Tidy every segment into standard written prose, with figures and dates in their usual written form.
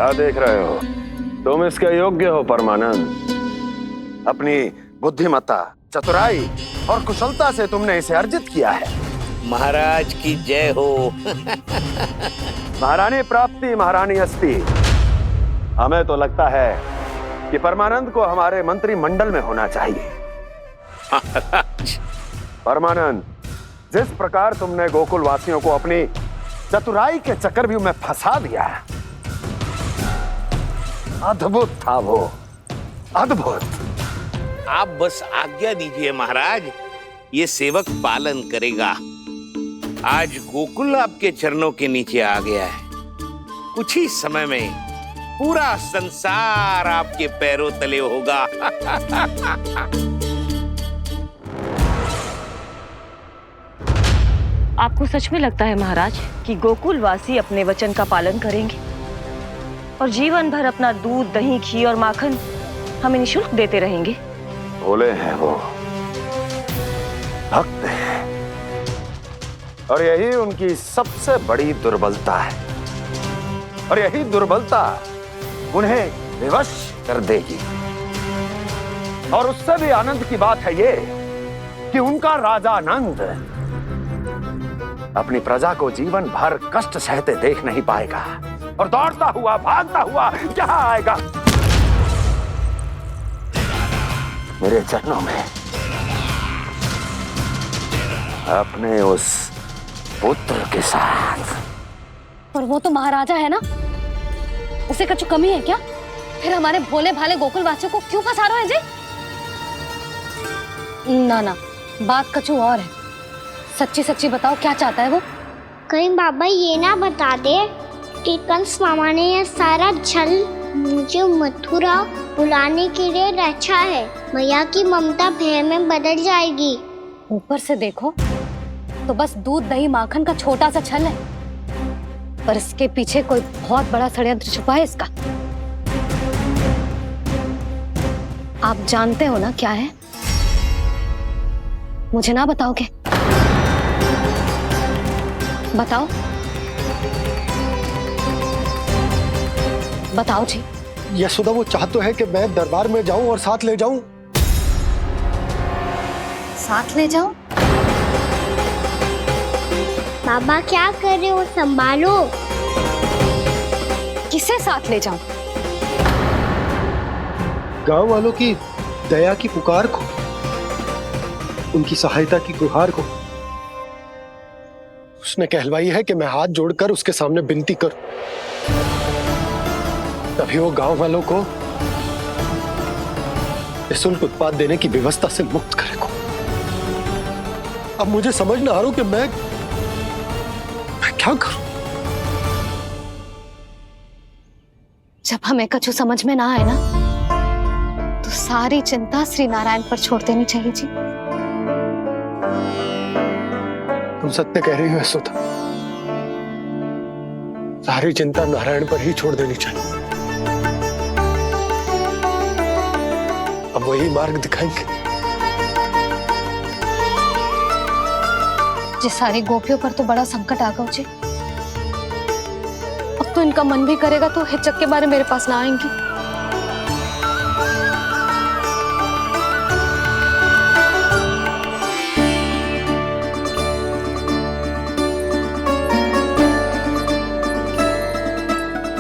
क्या देख रहे हो? तुम इसके योग्य हो परमानंद। अपनी बुद्धिमत्ता, चतुराई और कुशलता से तुमने इसे अर्जित किया है। महाराज की जय हो। महारानी प्राप्ति महारानी अस्ति। हमें तो लगता है कि परमानंद को हमारे मंत्रिमंडल में होना चाहिए। महाराज, परमानंद, जिस प्रकार तुमने गोकुल वासियों को अपनी चतुराई के चक्रव्यूह में फंसा दिया, अद्भुत था वो, अद्भुत। आप बस आज्ञा दीजिए महाराज, ये सेवक पालन करेगा। आज गोकुल आपके चरणों के नीचे आ गया है। कुछ ही समय में पूरा संसार आपके पैरों तले होगा। आपको सच में लगता है महाराज कि गोकुलवासी अपने वचन का पालन करेंगे और जीवन भर अपना दूध, दही, घी और माखन हमें निःशुल्क देते रहेंगे? भोले हैं वो, भक्त हैं, और यही उनकी सबसे बड़ी दुर्बलता है। और यही दुर्बलता उन्हें विवश कर देगी। और उससे भी आनंद की बात है ये कि उनका राजा नंद अपनी प्रजा को जीवन भर कष्ट सहते देख नहीं पाएगा और दौड़ता हुआ, भागता हुआ यहाँ आएगा मेरे चरणों में, अपने उस पुत्र के साथ। पर वो तो महाराजा है ना, उसे कुछ कमी है क्या? फिर हमारे भोले भाले गोकुल वासियों को क्यों फंसा रहे हैं जी? ना ना, बात कछु और है। सच्ची सच्ची बताओ, क्या चाहता है वो? कहीं बाबा ये ना बता दे कि कंस मामा ने यह सारा छल मुझे मथुरा बुलाने के लिए रचा है। मैया की ममता भय में बदल जाएगी। ऊपर से देखो तो बस दूध, दही, माखन का छोटा सा छल है, पर इसके पीछे कोई बहुत बड़ा षड्यंत्र छुपा है इसका। आप जानते हो ना क्या है? मुझे ना बताओगे? बताओ बताओ जी। यशोदा, वो चाहता तो है कि मैं दरबार में जाऊं और साथ ले जाऊं। साथ ले जाऊं? बाबा क्या कर रहे हो, संभालो। किसे साथ ले जाऊं? गांव वालों की दया की पुकार को, उनकी सहायता की गुहार को। उसने कहलवाई है कि मैं हाथ जोड़कर उसके सामने विनती करूं, तभी वो गांव वालों को निःशुल्क उत्पाद देने की व्यवस्था से मुक्त करेगा। अब मुझे समझ ना आ रहा कि मैं क्या करूं। जब हमें कछु समझ में ना आए ना, तो सारी चिंता श्री नारायण पर छोड़ देनी चाहिए जी। तुम सत्य कह रही हो यशोदा, सारी चिंता नारायण पर ही छोड़ देनी चाहिए। अब वही मार्ग दिखाएंगे। जी, सारी गोपियों पर तो बड़ा संकट आ गया जी। अब तो इनका मन भी करेगा तो हिचक के बारे मेरे पास ना आएंगी।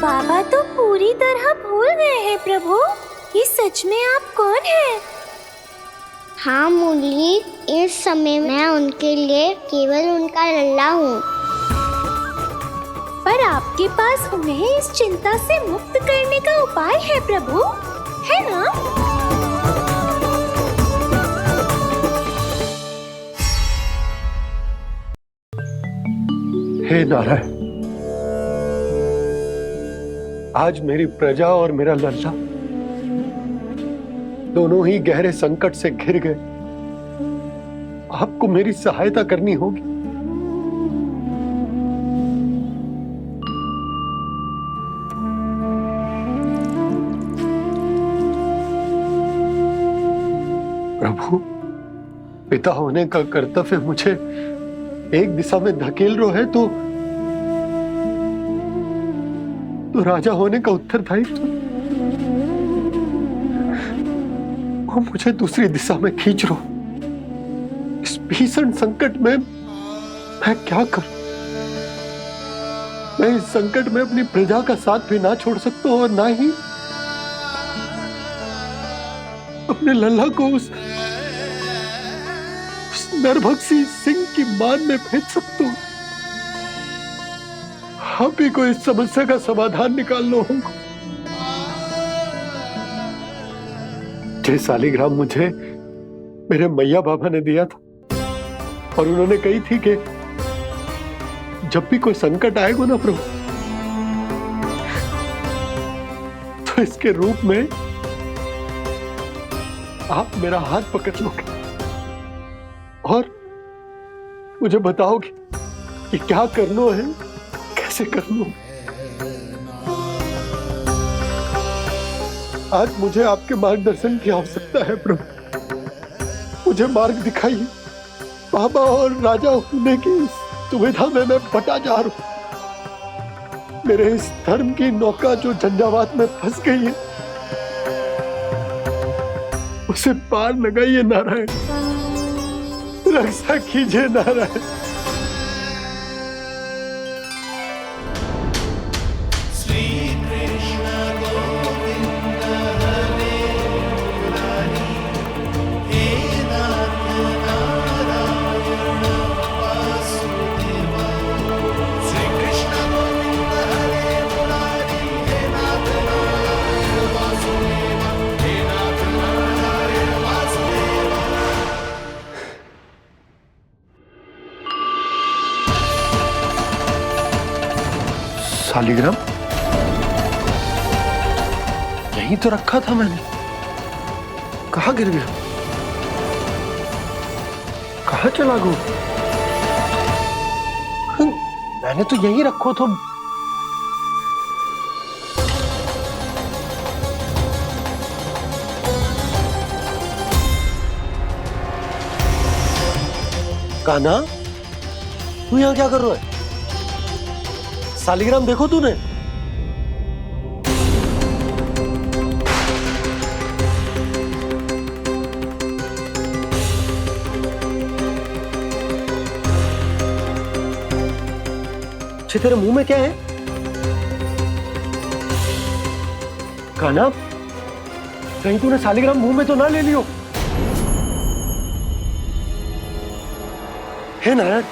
बाबा तो पूरी तरह भूल गए हैं प्रभु, ये सच में आप कौन हैं? हाँ मुरली, इस समय मैं उनके लिए केवल उनका लल्ला हूँ। पर आपके पास उन्हें इस चिंता से मुक्त करने का उपाय है प्रभु, है ना? हे नारायण, आज मेरी प्रजा और मेरा लल्ला दोनों ही गहरे संकट से घिर गए। आपको मेरी सहायता करनी होगी। प्रभु, पिता होने का कर्तव्य मुझे एक दिशा में धकेल रहे है तो तो राजा होने का उत्तरदायित्व वो मुझे दूसरी दिशा में खींच रहा। इस भीषण संकट में मैं क्या करूं? मैं इस संकट में अपनी प्रजा का साथ भी ना छोड़ सकता हूं और ना ही अपने लल्ला को उस नरभक्षी सिंह की मान में भेज सकता हूं। आप ही को इस समस्या का समाधान निकालना होगा। जे शालिग्राम मुझे मेरे मैया बाबा ने दिया था और उन्होंने कही थी कि जब भी कोई संकट आएगा ना प्रभु, तो इसके रूप में आप मेरा हाथ पकड़ लोगे और मुझे बताओगे कि क्या करना है, कैसे करना है। आज मुझे आपके मार्गदर्शन की आवश्यकता है प्रभु। मुझे मार्ग दिखाइए। बाबा और राजा होने की दुविधा में मैं बटा जा रहा हूं। मेरे इस धर्म की नौका जो झंझावात में फंस गई है, उसे पार लगाइए नारायण। रक्षा कीजिए नारायण। शालिग्राम यहीं तो रखा था मैंने। कहाँ गिर गया? कहाँ चला गया? मैंने तो यहीं रखो था। कान्हा, तू यहाँ क्या कर रहा है? शालिग्राम देखो तूने? अच्छे, तेरे मुंह में क्या है? कान्हा, कहीं तूने शालिग्राम मुंह में तो ना ले लियो? हे नारायण,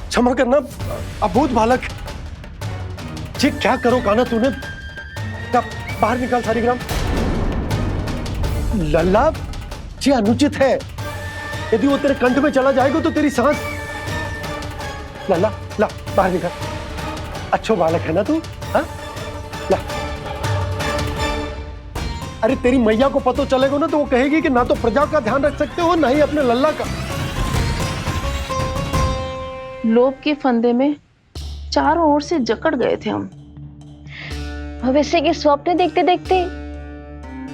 क्षमा करना, अबोध बालक। जी क्या करो कान्हा तूने? बाहर निकाल शालिग्राम। लल्ला, जी अनुचित है। यदि वो तेरे कंठ में चला जाएगा तो तेरी सांस। लल्ला, ला बाहर निकाल। अच्छो बालक है ना तू? हाँ, ला। अरे तेरी मैया को पता चलेगा ना तो वो कहेगी कि ना तो प्रजा का ध्यान रख सकते हो ना ही अपने लल्ला का। लोभ के फंदे में चारों ओर से जकड़ गए थे हम। भविष्य के स्वप्न देखते देखते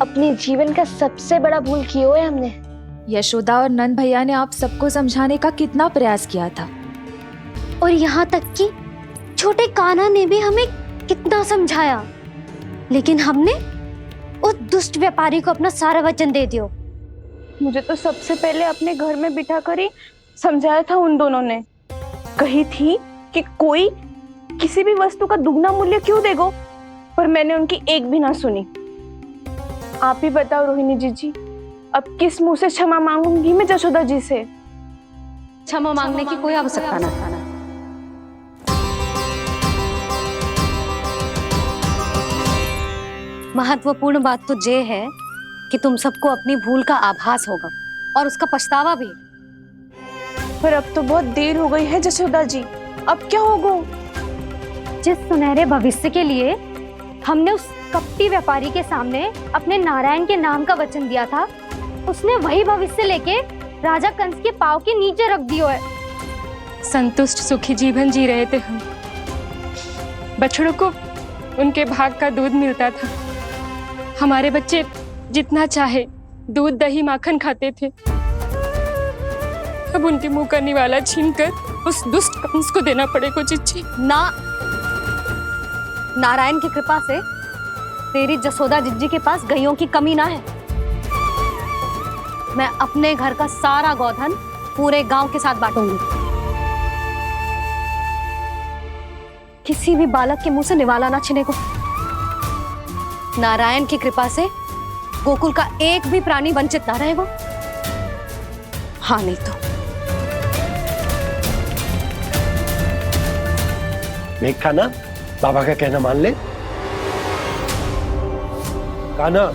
अपने जीवन का सबसे बड़ा भूल किया है हमने। यशोदा और नंद भैया ने आप सबको समझाने का कितना प्रयास किया था, और यहाँ तक कि छोटे कान्हा ने भी हमें कितना समझाया, लेकिन हमने उस दुष्ट व्यापारी को अपना सारा वचन दे दिया। मुझे तो सबसे पहले अपने घर में बिठा कर ही समझाया था उन दोनों ने। कही थी कि कोई किसी भी वस्तु का दुगना मूल्य क्यों देगो, पर मैंने उनकी एक भी ना सुनी। आप ही बताओ रोहिणी जी, अब किस मुंह से क्षमा मांगूंगी मैं जशोदा जी से? क्षमा मांगने की कोई आवश्यकता ना। महत्वपूर्ण बात तो ये है कि तुम सबको अपनी भूल का आभास होगा और उसका पछतावा भी। पर अब तो बहुत देर हो गई है जशोदा जी, अब क्या होगा? जिस सुनहरे भविष्य के लिए हमने उस कपटी व्यापारी के सामने अपने नारायण के नाम का वचन दिया था, उसने वही भविष्य लेके राजा कंस के पांव के नीचे रख दिया है। संतुष्ट सुखी जीवन जी रहे थे हम। बछड़ों को उनके भाग का दूध मिलता था। हमारे बच्चे जितना चाहे दूध दही माखन खाते थे। अब उनके मुंह का निवाला छीनकर उस दुष्ट कंस को देना पड़ेगा। चिच्ची ना, नारायण की कृपा से तेरी जसोदा जिज्जी के पास गायों की कमी ना है। मैं अपने घर का सारा गोधन पूरे गांव के साथ बांटूंगी। किसी भी बालक के मुंह से निवाला ना छिने को। नारायण की कृपा से गोकुल का एक भी प्राणी वंचित ना रहेगा। हाँ नहीं तो देख कान्हा, बाबा का कहना मान ले। कान्हा,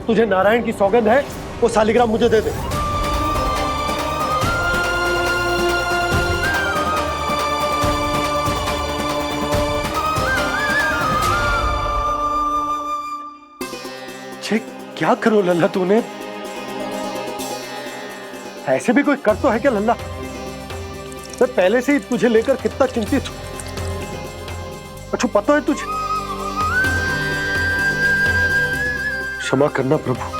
तुझे नारायण की सौगंध है, वो शालिग्राम मुझे दे दे। छे, क्या करो लल्ला तूने? ऐसे भी कोई कर तो है क्या लल्ला? मैं पहले से ही तुझे लेकर कितना चिंतित हूं। अच्छा पता है तुझे? क्षमा करना प्रभु।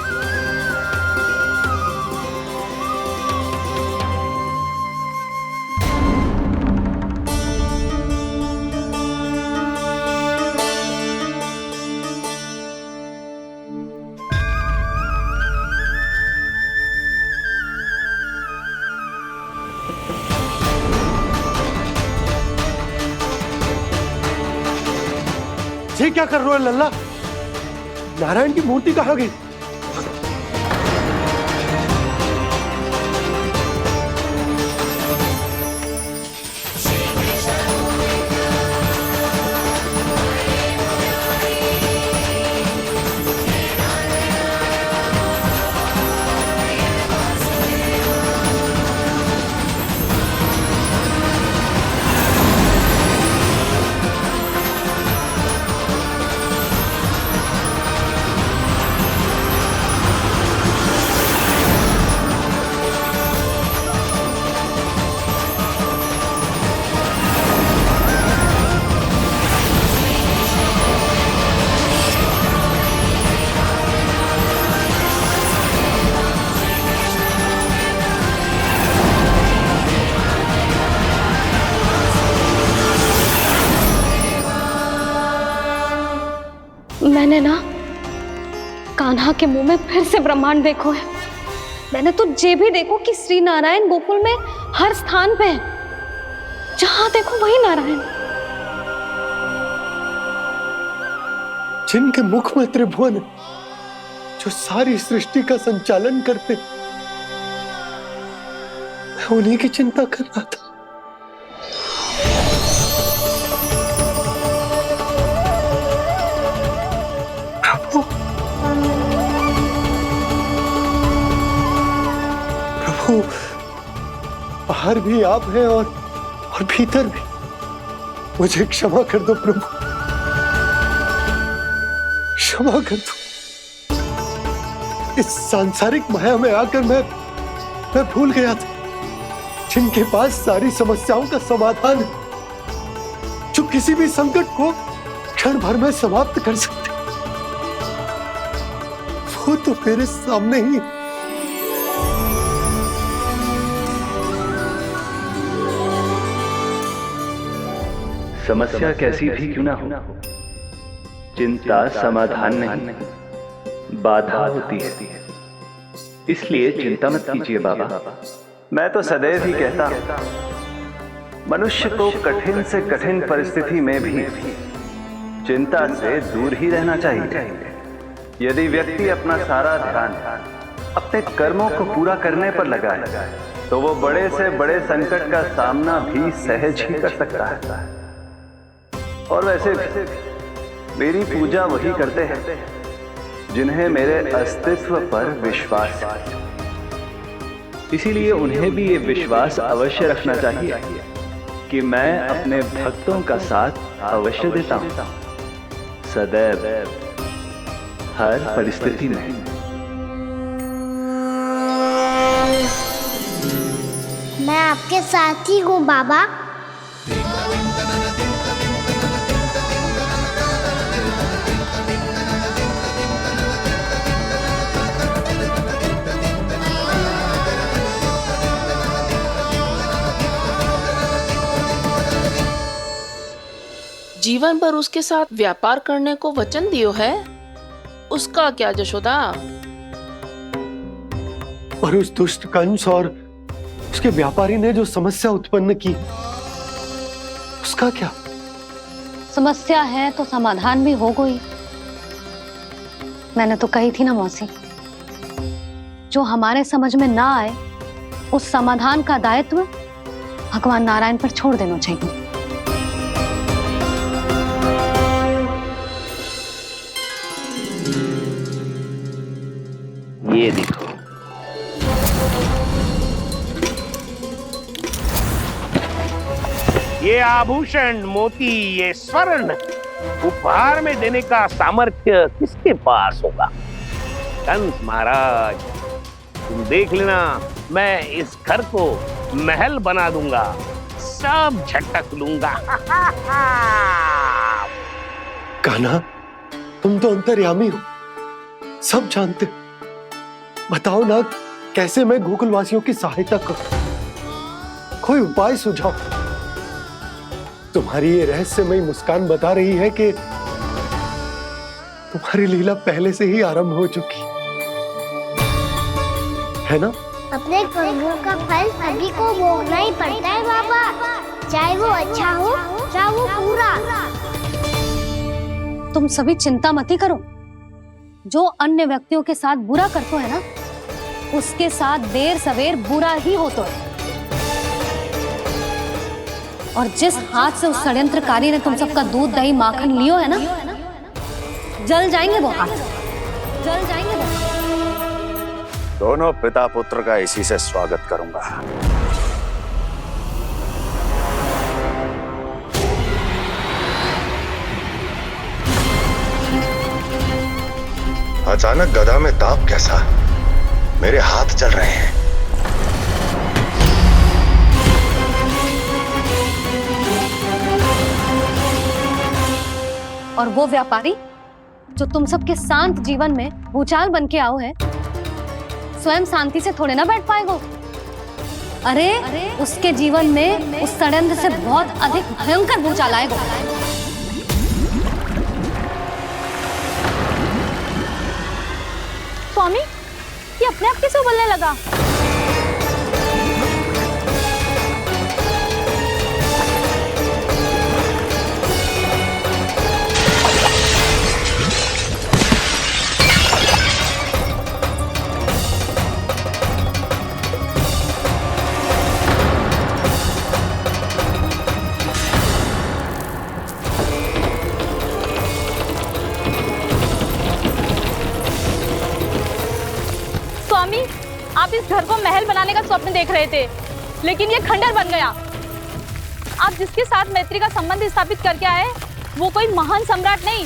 ये क्या कर रहे हो लल्ला? नारायण की मूर्ति कहाँ गई? मैंने ना कान्हा के मुंह में फिर से ब्रह्मांड देखो है। मैंने तो ये भी देखो कि श्री नारायण गोकुल में हर स्थान पे है। जहां देखो वही नारायण। जिनके मुख में त्रिभुवन है, जो सारी सृष्टि का संचालन करते, मैं उन्हीं की चिंता कर रहा था। प्रभु, बाहर भी आप हैं और भीतर भी। मुझे क्षमा कर दो प्रभु, क्षमा कर दो। इस सांसारिक माया में आकर मैं भूल गया था जिनके पास सारी समस्याओं का समाधान है, जो किसी भी संकट को क्षण भर में समाप्त कर सकते, वो तो मेरे सामने ही। समस्या कैसी भी क्यों ना हो, चिंता समाधान नहीं, बाधा होती है। इसलिए चिंता मत कीजिए बाबा। मैं तो सदैव ही कहता हूं, मनुष्य को कठिन से कठिन परिस्थिति में भी चिंता से दूर ही रहना चाहिए। यदि व्यक्ति अपना सारा ध्यान अपने कर्मों को पूरा करने पर लगाए, तो वो बड़े से बड़े संकट का सामना भी सहज ही कर सकता है। और वैसे भी मेरी पूजा वही करते हैं जिन्हें मेरे अस्तित्व पर विश्वास है। इसीलिए उन्हें भी ये विश्वास अवश्य रखना चाहिए कि मैं अपने भक्तों का साथ अवश्य देता हूं, सदैव, हर परिस्थिति में। मैं आपके साथ ही हूँ बाबा। जीवन भर उसके साथ व्यापार करने को वचन दियो है, उसका क्या जशोदा? पर उस दुष्ट कंस और उसके व्यापारी ने जो समस्या उत्पन्न की, उसका क्या? समस्या है तो समाधान भी हो गई। मैंने तो कही थी ना मौसी, जो हमारे समझ में ना आए उस समाधान का दायित्व भगवान नारायण पर छोड़ देना चाहिए। ये देखो, ये आभूषण, मोती, ये स्वर्ण उपहार में देने का सामर्थ्य किसके पास होगा? कंस महाराज, तुम देख लेना, मैं इस घर को महल बना दूंगा, सब झटक लूंगा। कान्हा, तुम तो अंतर्यामी हो, सब जानते। बताओ ना, कैसे मैं गोकुलवासियों की सहायता करूं? कोई उपाय सुझाओ। तुम्हारी ये रहस्यमयी मुस्कान बता रही है कि तुम्हारी लीला पहले से ही आरंभ हो चुकी है ना? अपने कर्मों का फल सभी को भोगना ही पड़ता है बाबा, चाहे वो अच्छा हो चाहे वो बुरा। तुम सभी चिंता मत ही करो। जो अन्य व्यक्तियों के साथ बुरा करते है ना, उसके साथ देर सवेर बुरा ही होता है। और जिस हाथ से उस षड्यंत्रकारी ने तुम सबका दूध दही माखन लियो है ना, जल जाएंगे वो हाथ, जल जाएंगे वो। दोनों पिता पुत्र का इसी से स्वागत करूंगा। अचानक गदा में ताप कैसा? मेरे हाथ जल रहे हैं। और वो व्यापारी जो तुम सबके शांत जीवन में भूचाल बन के आओ है, स्वयं शांति से थोड़े ना बैठ पाएगा। अरे उसके जीवन में उस षड्यंत्र से बहुत अधिक भयंकर भूचाल आएगा। स्वामी, ये अपने आप कैसे उबलने लगा? स्वामी, आप इस घर को महल बनाने का स्वप्न देख रहे थे, लेकिन ये खंडर बन गया। आप जिसके साथ मैत्री का संबंध स्थापित करके आए, वो कोई महान सम्राट नहीं,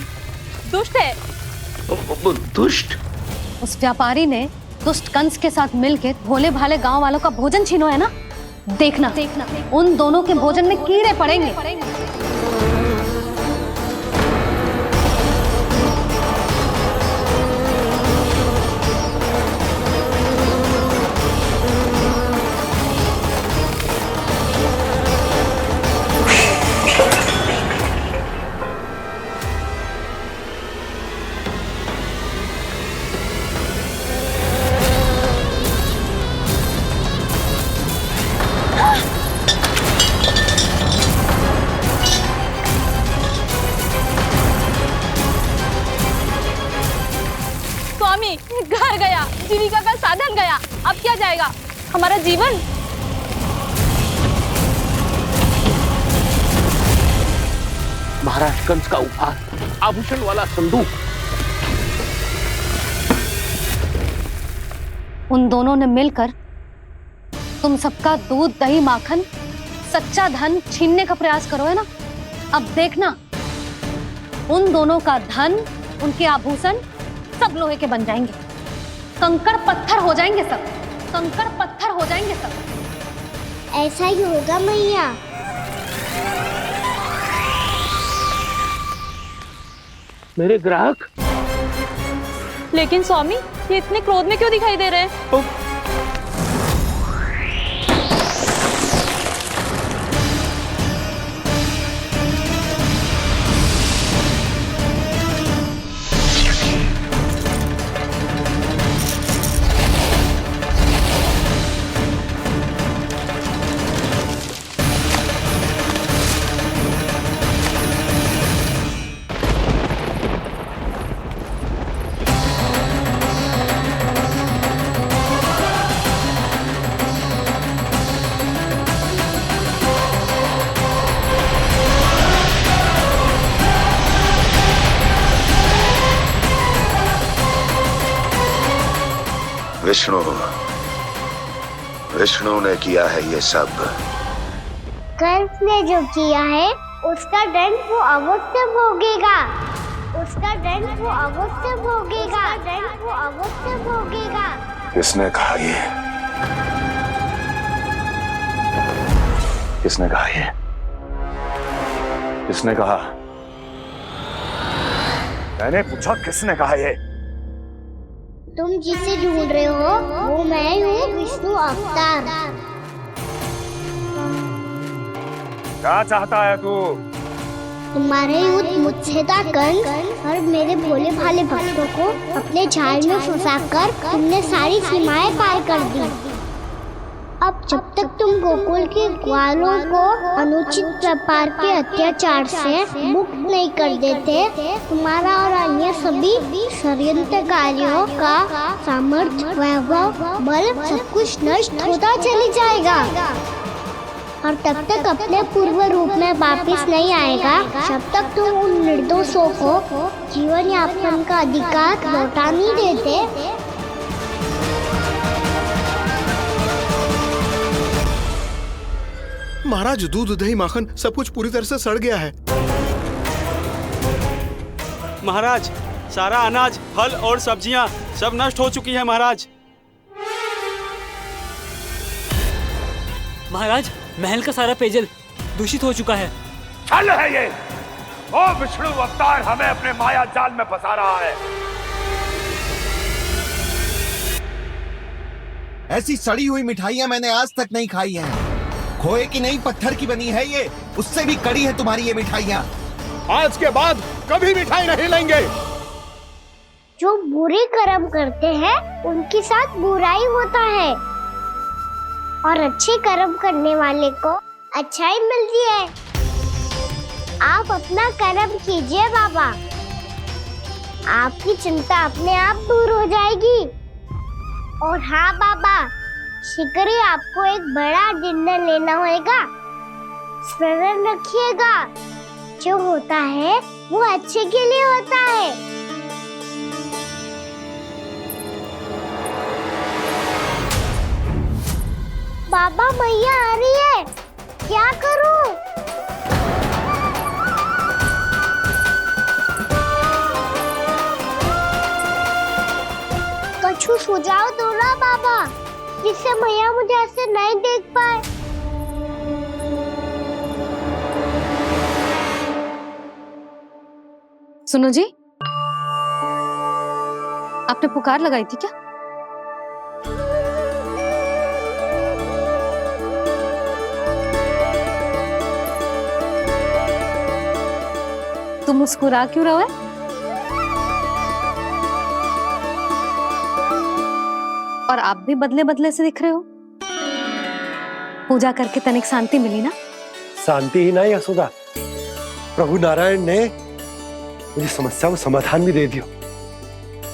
दुष्ट है। दुष्ट? उस व्यापारी ने दुष्ट कंस के साथ मिलकर भोले भाले गांव वालों का भोजन छीनो है ना। देखना उन दोनों के भोजन में कीड़े पड़ेंगे। घर गया, जीविका का साधन गया, अब क्या जाएगा हमारा जीवन? महाराज कंस का उपहार, आभूषण वाला संदूक। उन दोनों ने मिलकर तुम सबका दूध दही माखन सच्चा धन छीनने का प्रयास करो है ना। अब देखना उन दोनों का धन, उनके आभूषण सब लोहे के बन जाएंगे, कंकड़ पत्थर हो जाएंगे सब, कंकड़ पत्थर हो जाएंगे सब। ऐसा ही होगा मैया। मेरे ग्राहक? लेकिन स्वामी, ये इतने क्रोध में क्यों दिखाई दे रहे हैं? विष्णु ने किया है ये सब। कंस ने जो किया है उसका दंड वो अवश्य भोगेगा। उसका दंड वो अवश्य भोगेगा। दंड वो अवश्य भोगेगा। किसने कहा ये? किसने कहा ये? किसने कहा? मैंने पूछा किसने कहा ये? तुम जिसे ढूंढ रहे हो वो मैं हूँ, विष्णु अवतार। क्या चाहता है तू? तुम्हारे युद्ध मुझसे था कंस, और मेरे भोले भाले भक्तों को अपने जाल में फंसाकर तुमने सारी सीमाएं पार कर दी। अब जब तक तुम गोकुल के ग्वालों को अनुचित व्यापार के अत्याचार से मुक्त नहीं कर देते, तुम्हारा और अन्य सभी षड्यंत्रकारियों का सामर्थ्य, वैभव, बल सब कुछ नष्ट होता चले जाएगा, और तब तक अपने पूर्व रूप में वापस नहीं आएगा जब तक तुम उन निर्दोषों को जीवन यापन का अधिकार लौटा नहीं देते। महाराज, दूध दही माखन सब कुछ पूरी तरह से सड़ गया है। महाराज, सारा अनाज, फल और सब्जियां सब नष्ट हो चुकी है महाराज। महाराज, महल का सारा पेयजल दूषित हो चुका है। छल है ये। ओ विष्णु अवतार हमें अपने माया जाल में फंसा रहा है। ऐसी सड़ी हुई मिठाइयां मैंने आज तक नहीं खाई हैं। खोए की नहीं, पत्थर की बनी है ये, उससे भी कड़ी है तुम्हारी ये मिठाइयां। आज के बाद कभी मिठाई नहीं लेंगे। जो बुरे कर्म करते हैं उनके साथ बुराई होता है, और अच्छे कर्म करने वाले को अच्छाई मिलती है। आप अपना कर्म कीजिए बाबा, आपकी चिंता अपने आप दूर हो जाएगी। और हाँ बाबा, शीघ्र ही आपको एक बड़ा डिनर लेना होगा। स्मरण रखिएगा, जो होता है वो अच्छे के लिए होता है। बाबा, मैया आ रही है, क्या करूं? कछु सुझाव दो ना बाबा, जिससे मैया मुझे ऐसे नहीं देख पाए। सुनो जी, आपने पुकार लगाई थी क्या? तुम मुस्कुरा क्यों रहे हो? और आप भी बदले बदले से दिख रहे हो। पूजा करके तनिक शांति मिली ना? शांति ही नहीं यशोदा, प्रभु नारायण ने मुझे समस्या को समाधान भी दे दिया।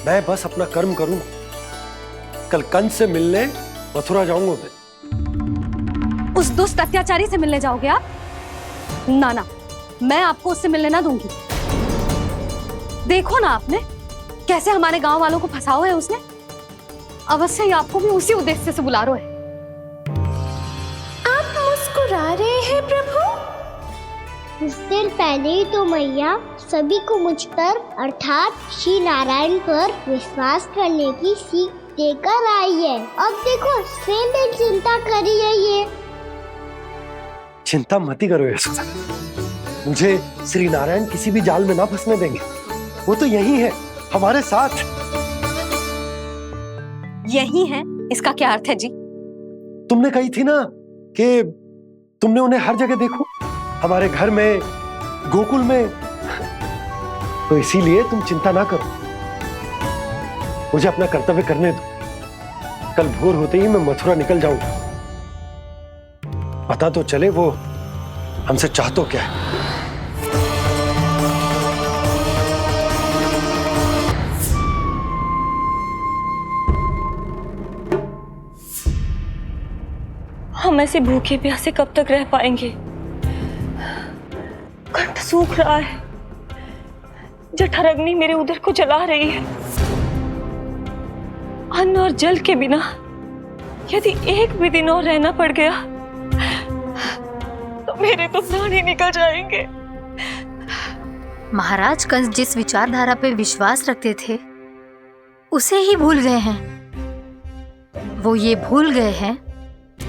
मैं बस अपना कर्म करूं। कल कंस से मिलने मथुरा जाऊंगा मैं। उस दुष्ट अत्याचारी से मिलने जाओगे आप? ना ना, मैं आपको उससे मिलने ना दूंगी। देखो ना आपने कैसे हमारे गांव वालों को फंसाओ है उसने। अवश्य ही आपको भी उसी उद्देश्य से बुला रहा है। आप मुस्कुरा रहे हैं प्रभु? कुछ देर पहले ही तो मैया सभी को मुझ पर अर्थात श्री नारायण पर विश्वास करने की सीख देकर आई है। अब देखो स्वयं भी चिंता करी है ये। चिंता मत करो यशोदा, मुझे श्री नारायण किसी भी जाल में ना फंसने देंगे। वो तो यही है हमारे साथ। यही है, इसका क्या अर्थ है जी? तुमने कही थी ना कि तुमने उन्हें हर जगह देखो, हमारे घर में, गोकुल में। तो इसीलिए तुम चिंता ना करो, मुझे अपना कर्तव्य करने दो। कल भोर होते ही मैं मथुरा निकल जाऊंगा। पता तो चले वो हमसे चाहतो क्या है। हम ऐसे भूखे प्यासे कब तक रह पाएंगे? कंठ सूख रहा है, जठर अग्नि मेरे उदर को जला रही है। अन्न और जल के बिना यदि एक भी दिन और रहना पड़ गया तो मेरे तो प्राण ही निकल जाएंगे। महाराज कंस जिस विचारधारा पे विश्वास रखते थे उसे ही भूल गए हैं। वो ये भूल गए हैं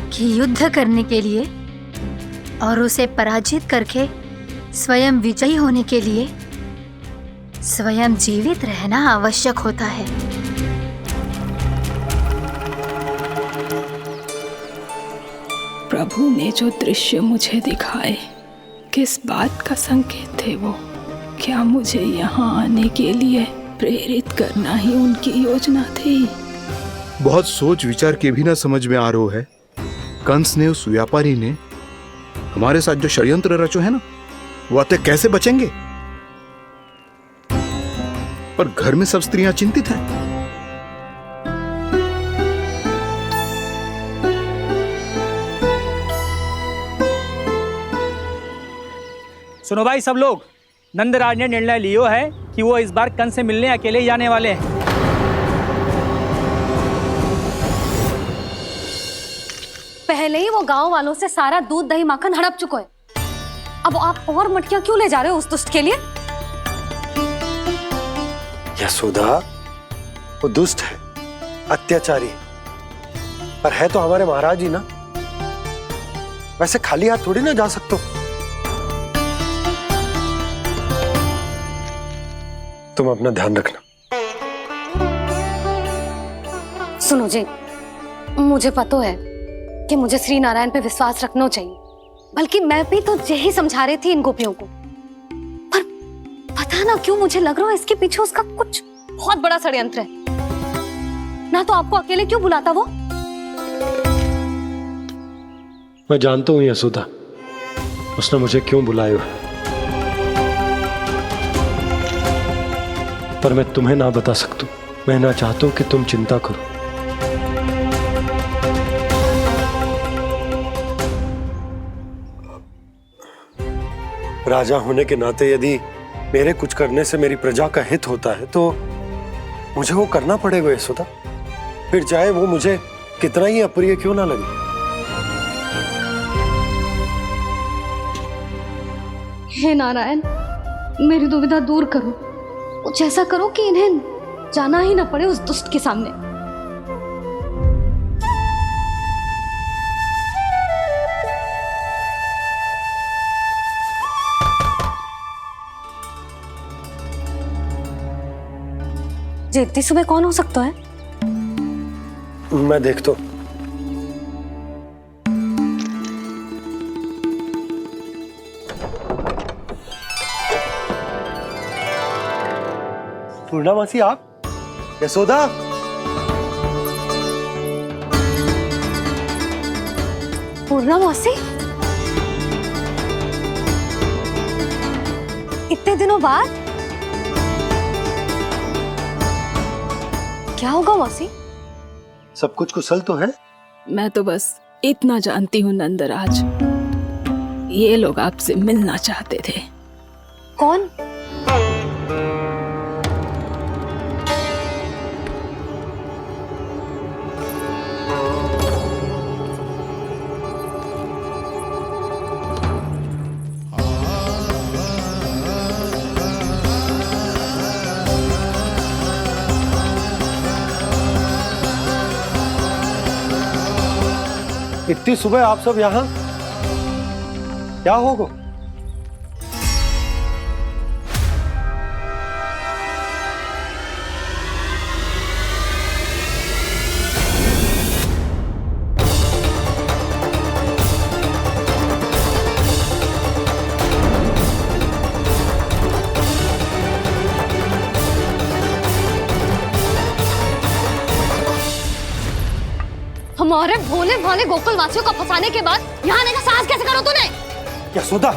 कि युद्ध करने के लिए और उसे पराजित करके स्वयं विजयी होने के लिए स्वयं जीवित रहना आवश्यक होता है। प्रभु ने जो दृश्य मुझे दिखाए किस बात का संकेत थे वो? क्या मुझे यहाँ आने के लिए प्रेरित करना ही उनकी योजना थी? बहुत सोच विचार के भी ना समझ में आ रहा है। कंस ने, उस व्यापारी ने हमारे साथ जो षड्यंत्र रचो है ना, वो आते कैसे बचेंगे? पर घर में सब स्त्रियां चिंतित हैं। सुनो भाई सब लोग, नंदराज ने निर्णय लियो है कि वो इस बार कंस से मिलने अकेले ही जाने वाले हैं। पहले ही वो गांव वालों से सारा दूध दही माखन हड़प चुका है। अब आप और मटकियां क्यों ले जा रहे हो उस दुष्ट के लिए? यशोदा, वो दुष्ट है, अत्याचारी, पर है तो हमारे महाराज ही ना। वैसे खाली हाथ थोड़ी ना जा सकते हो। तुम अपना ध्यान रखना। सुनो जी, मुझे पता है कि मुझे श्री नारायण पे विश्वास रखना चाहिए, बल्कि मैं भी तो यही समझा रही थी इन गोपियों को। पर पता ना क्यों मुझे लग रहा है इसके पीछे उसका कुछ बहुत बड़ा षड्यंत्र है। ना तो आपको अकेले क्यों बुलाता वो? मैं जानता हूं यशोदा, उसने मुझे क्यों बुलाया, पर मैं तुम्हें ना बता सकता। मैं ना चाहता हूं कि तुम चिंता करो। राजा होने के नाते यदि मेरे कुछ करने से मेरी प्रजा का हित होता है तो मुझे वो करना पड़ेगा यशोदा, फिर चाहे वो मुझे कितना ही अप्रिय क्यों ना लगे। हे नारायण, मेरी दुविधा दूर करो। कुछ ऐसा करो कि इन्हें जाना ही ना पड़े उस दुष्ट के सामने। जी इतनी सुबह कौन हो सकता है? मैं देखता हूं। पूर्णामासी, आप? यशोदा, पूर्णामासी, इतने दिनों बाद? क्या होगा मौसी? सब कुछ कुशल तो है? मैं तो बस इतना जानती हूँ नंदराज, ये लोग आपसे मिलना चाहते थे। कौन? इतनी सुबह आप सब यहाँ? क्या होगा? हमारे भोले भाले गोकुल वासियों को फंसाने के बाद यहाँ आने का साहस कैसे करो तूने? यशोदा,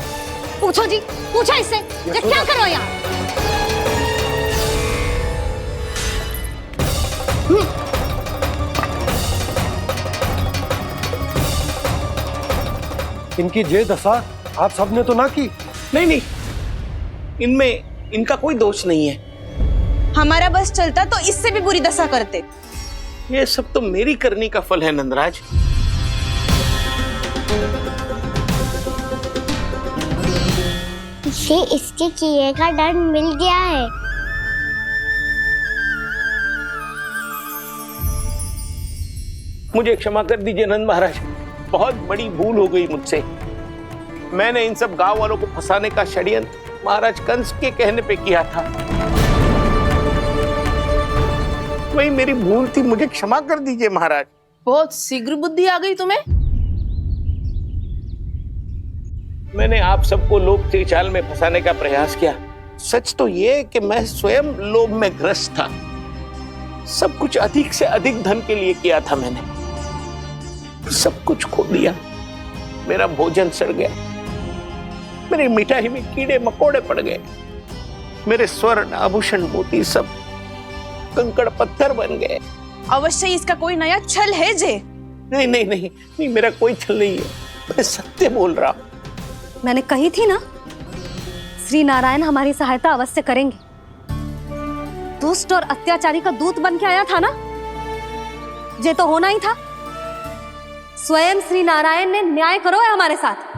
पूछो जी, पूछो इससे, ये क्या करो यहाँ? इनकी ये दशा आप सबने तो ना की? नहीं नहीं, इनमें, इनका कोई दोष नहीं है। हमारा बस चलता तो इससे भी बुरी दशा करते। नहीं नहीं, इनमें, इनका कोई दोष नहीं है। इनमें, इनका कोई दोष नहीं है। नहीं नहीं, इनमें, इनका कोई दोष नहीं है। हमारा बस चलता तो इससे भी बुरी दशा करते। नहीं नहीं, इनका कोई दोष नहीं है। ये सब तो मेरी करनी का फल है नंदराज। इसे इसके किए का डर मिल गया है। मुझे क्षमा कर दीजिए नंद महाराज, बहुत बड़ी भूल हो गई मुझसे। मैंने इन सब गांव वालों को फंसाने का षड्यंत्र महाराज कंस के कहने पे किया था। वही मेरी भूल थी, मुझे क्षमा कर दीजिए महाराज। बहुत शीघ्र बुद्धि आ गई तुम्हें। मैंने आप सबको लोभ के चाल में फंसाने का प्रयास किया। सच तो ये कि मैं स्वयं लोभ में ग्रस्त था। सब कुछ अधिक से अधिक धन के लिए किया था मैंने। सब कुछ खो दिया। मेरा भोजन सड़ गया, मेरी मिठाई में कीड़े मकोड़े पड़ गए, मेरे स्वर्ण आभूषण मोती सब कंकड़ पत्थर बन गए। अवश्य इसका कोई नया छल है जे। नहीं नहीं नहीं नहीं, मेरा कोई छल नहीं है, मैं सत्य बोल रहा हूं। मैंने कही थी ना, श्री नारायण हमारी सहायता अवश्य करेंगे। दुष्ट और अत्याचारी का दूत बन के आया था ना, ये तो होना ही था। स्वयं श्री नारायण ने न्याय करो है हमारे साथ।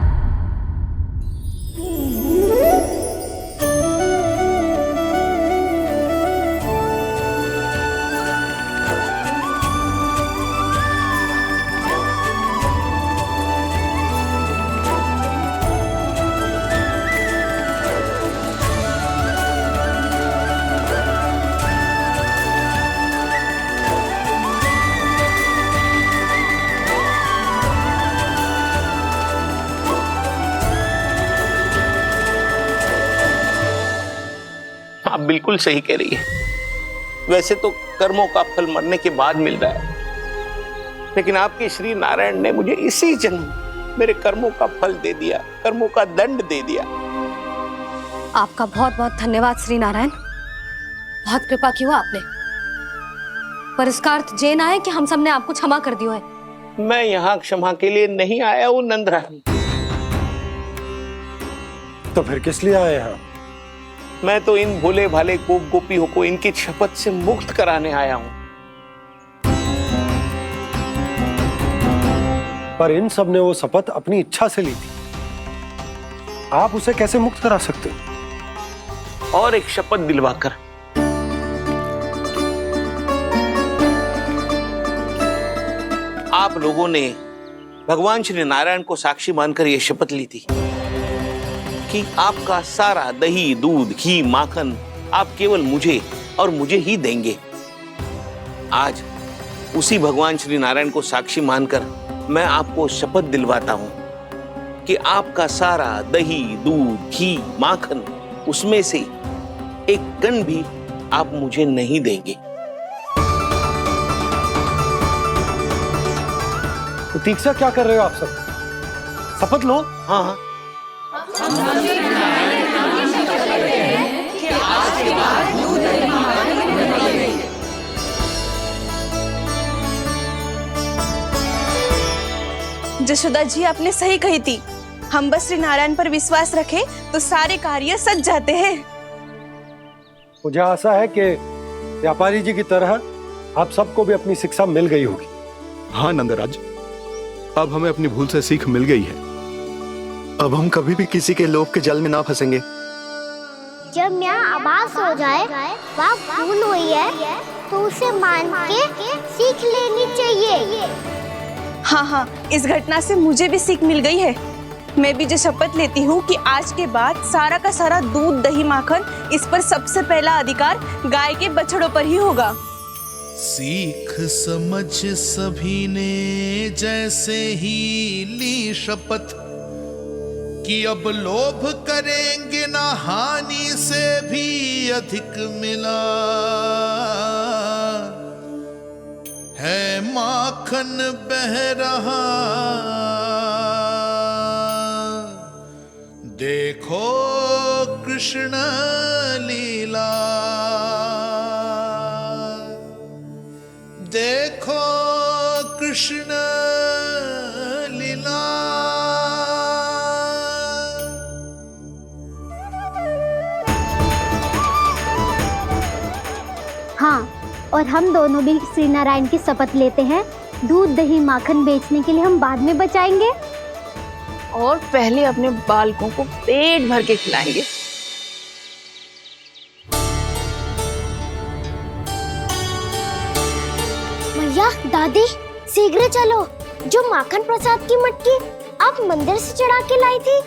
आप बिल्कुल सही कह रही है। वैसे तो कर्मों का फल मरने के बाद मिल रहा है, लेकिन आपके श्री नारायण ने मुझे इसी जन्म मेरे कर्मों का फल दे दिया, कर्मों का दंड दे दिया। आपका बहुत बहुत धन्यवाद श्री नारायण, बहुत कृपा की हो आपने। पर इसका अर्थ ये ना है कि हम सबने आपको क्षमा कर दिया है। मैं यहाँ क्षमा के लिए नहीं आया हूँ नंदरानी। तो फिर किस लिए आए हैं? मैं तो इन भोले भाले गोप गोपियों को इनकी शपथ से मुक्त कराने आया हूं। पर इन सब ने वो शपथ अपनी इच्छा से ली थी, आप उसे कैसे मुक्त करा सकते? और एक शपथ दिलवाकर। आप लोगों ने भगवान श्री नारायण को साक्षी मानकर यह शपथ ली थी कि आपका सारा दही, दूध, घी, माखन आप केवल मुझे और मुझे ही देंगे। आज उसी भगवान श्री नारायण को साक्षी मानकर मैं आपको शपथ दिलवाता हूं कि आपका सारा दही, दूध, घी, माखन उसमें से एक कण भी आप मुझे नहीं देंगे। प्रतीक्षा क्या कर रहे हो आप सब? शपथ लो। हाँ हाँ, जशोदा जी आपने सही कही थी। हम बस श्री नारायण पर विश्वास रखें तो सारे कार्य सज जाते हैं। मुझे आशा है कि व्यापारी जी की तरह आप सबको भी अपनी शिक्षा मिल गई होगी। हाँ नंदराज, अब हमें अपनी भूल से सीख मिल गई है। अब हम कभी भी किसी के लोभ के जल में ना फंसेंगे। जब यहाँ आभास हो जाए वहाँ भूल हुई है तो उसे मान के सीख लेनी चाहिए। हाँ हाँ, इस घटना से मुझे भी सीख मिल गई है। मैं भी जो शपथ लेती हूँ कि आज के बाद सारा का सारा दूध, दही, माखन इस पर सबसे पहला अधिकार गाय के बछड़ों पर ही होगा। सीख समझ सभी ने जैसे ही ली शपथ कि अब लोभ करेंगे ना हानि से भी अधिक मिला है, माखन बह रहा देखो कृष्ण लीला, देखो कृष्ण लीला। हाँ, और और हम दोनों भी श्री नारायण की शपथ लेते हैं, दूध दही माखन बेचने के लिए हम बाद में बचाएंगे और पहले अपने बालकों को पेट भर के खिलाएंगे। भैया दादी शीघ्र चलो, जो माखन प्रसाद की मटकी आप मंदिर से चढ़ा के लाई थी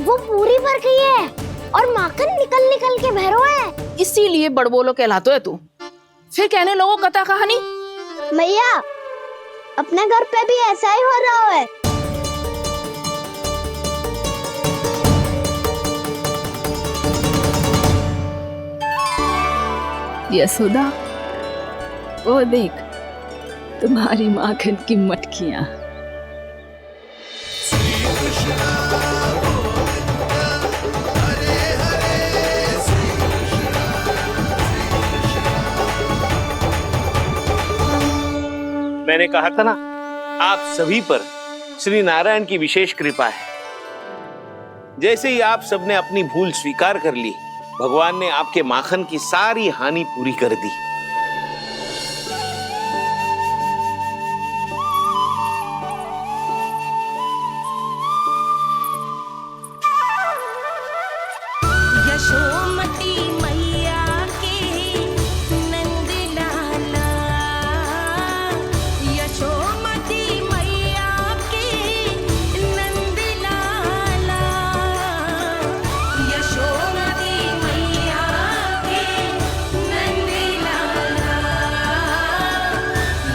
वो पूरी भर गई है और माखन निकल निकल के भरो है। इसीलिए बड़बोलो कहलाते है तू। फिर कहने लोगों कथा कहानी। भैया अपने घर पे भी ऐसा ही हो रहा है। यशोदा, वो देख तुम्हारी माखन की मटकियां। मैंने कहा था ना, आप सभी पर श्री नारायण की विशेष कृपा है। जैसे ही आप सबने अपनी भूल स्वीकार कर ली, भगवान ने आपके माखन की सारी हानि पूरी कर दी। यशोमती मैया के नंद लाला, यशोमती मैया के नंद लाला, यशोमती मैया के नंद लाला,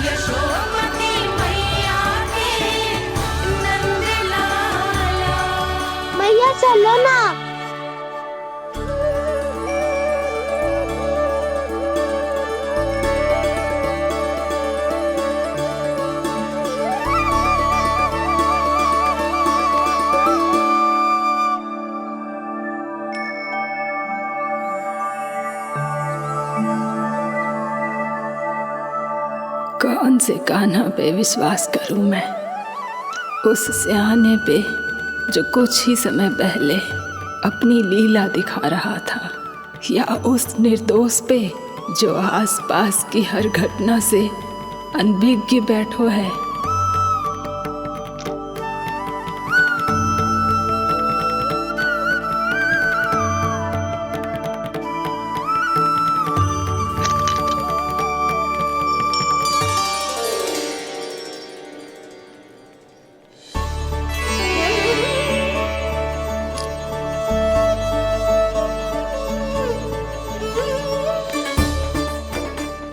यशोमती मैया के नंद लाला। भैया चलो ना। कौन से कान्हा पे विश्वास करूं मैं? उस सियाने पे जो कुछ ही समय पहले अपनी लीला दिखा रहा था, या उस निर्दोष पे जो आसपास की हर घटना से अनभिज्ञ बैठो है?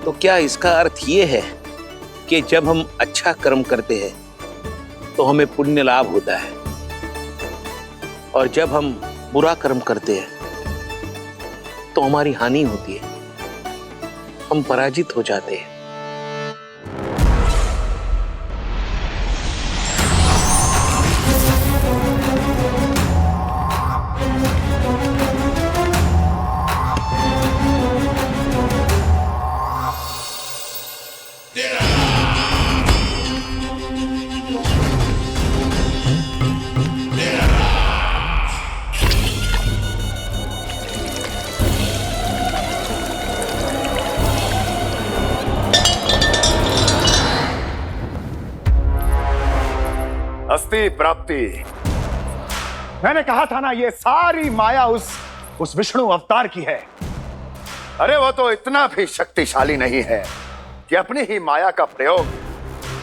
तो क्या इसका अर्थ ये है कि जब हम अच्छा कर्म करते हैं तो हमें पुण्य लाभ होता है, और जब हम बुरा कर्म करते हैं तो हमारी हानि होती है, हम पराजित हो जाते हैं? अस्ति प्राप्ति। मैंने कहा था ना, ये सारी माया उस विष्णु अवतार की है। अरे वो तो इतना भी शक्तिशाली नहीं है कि अपनी ही माया का प्रयोग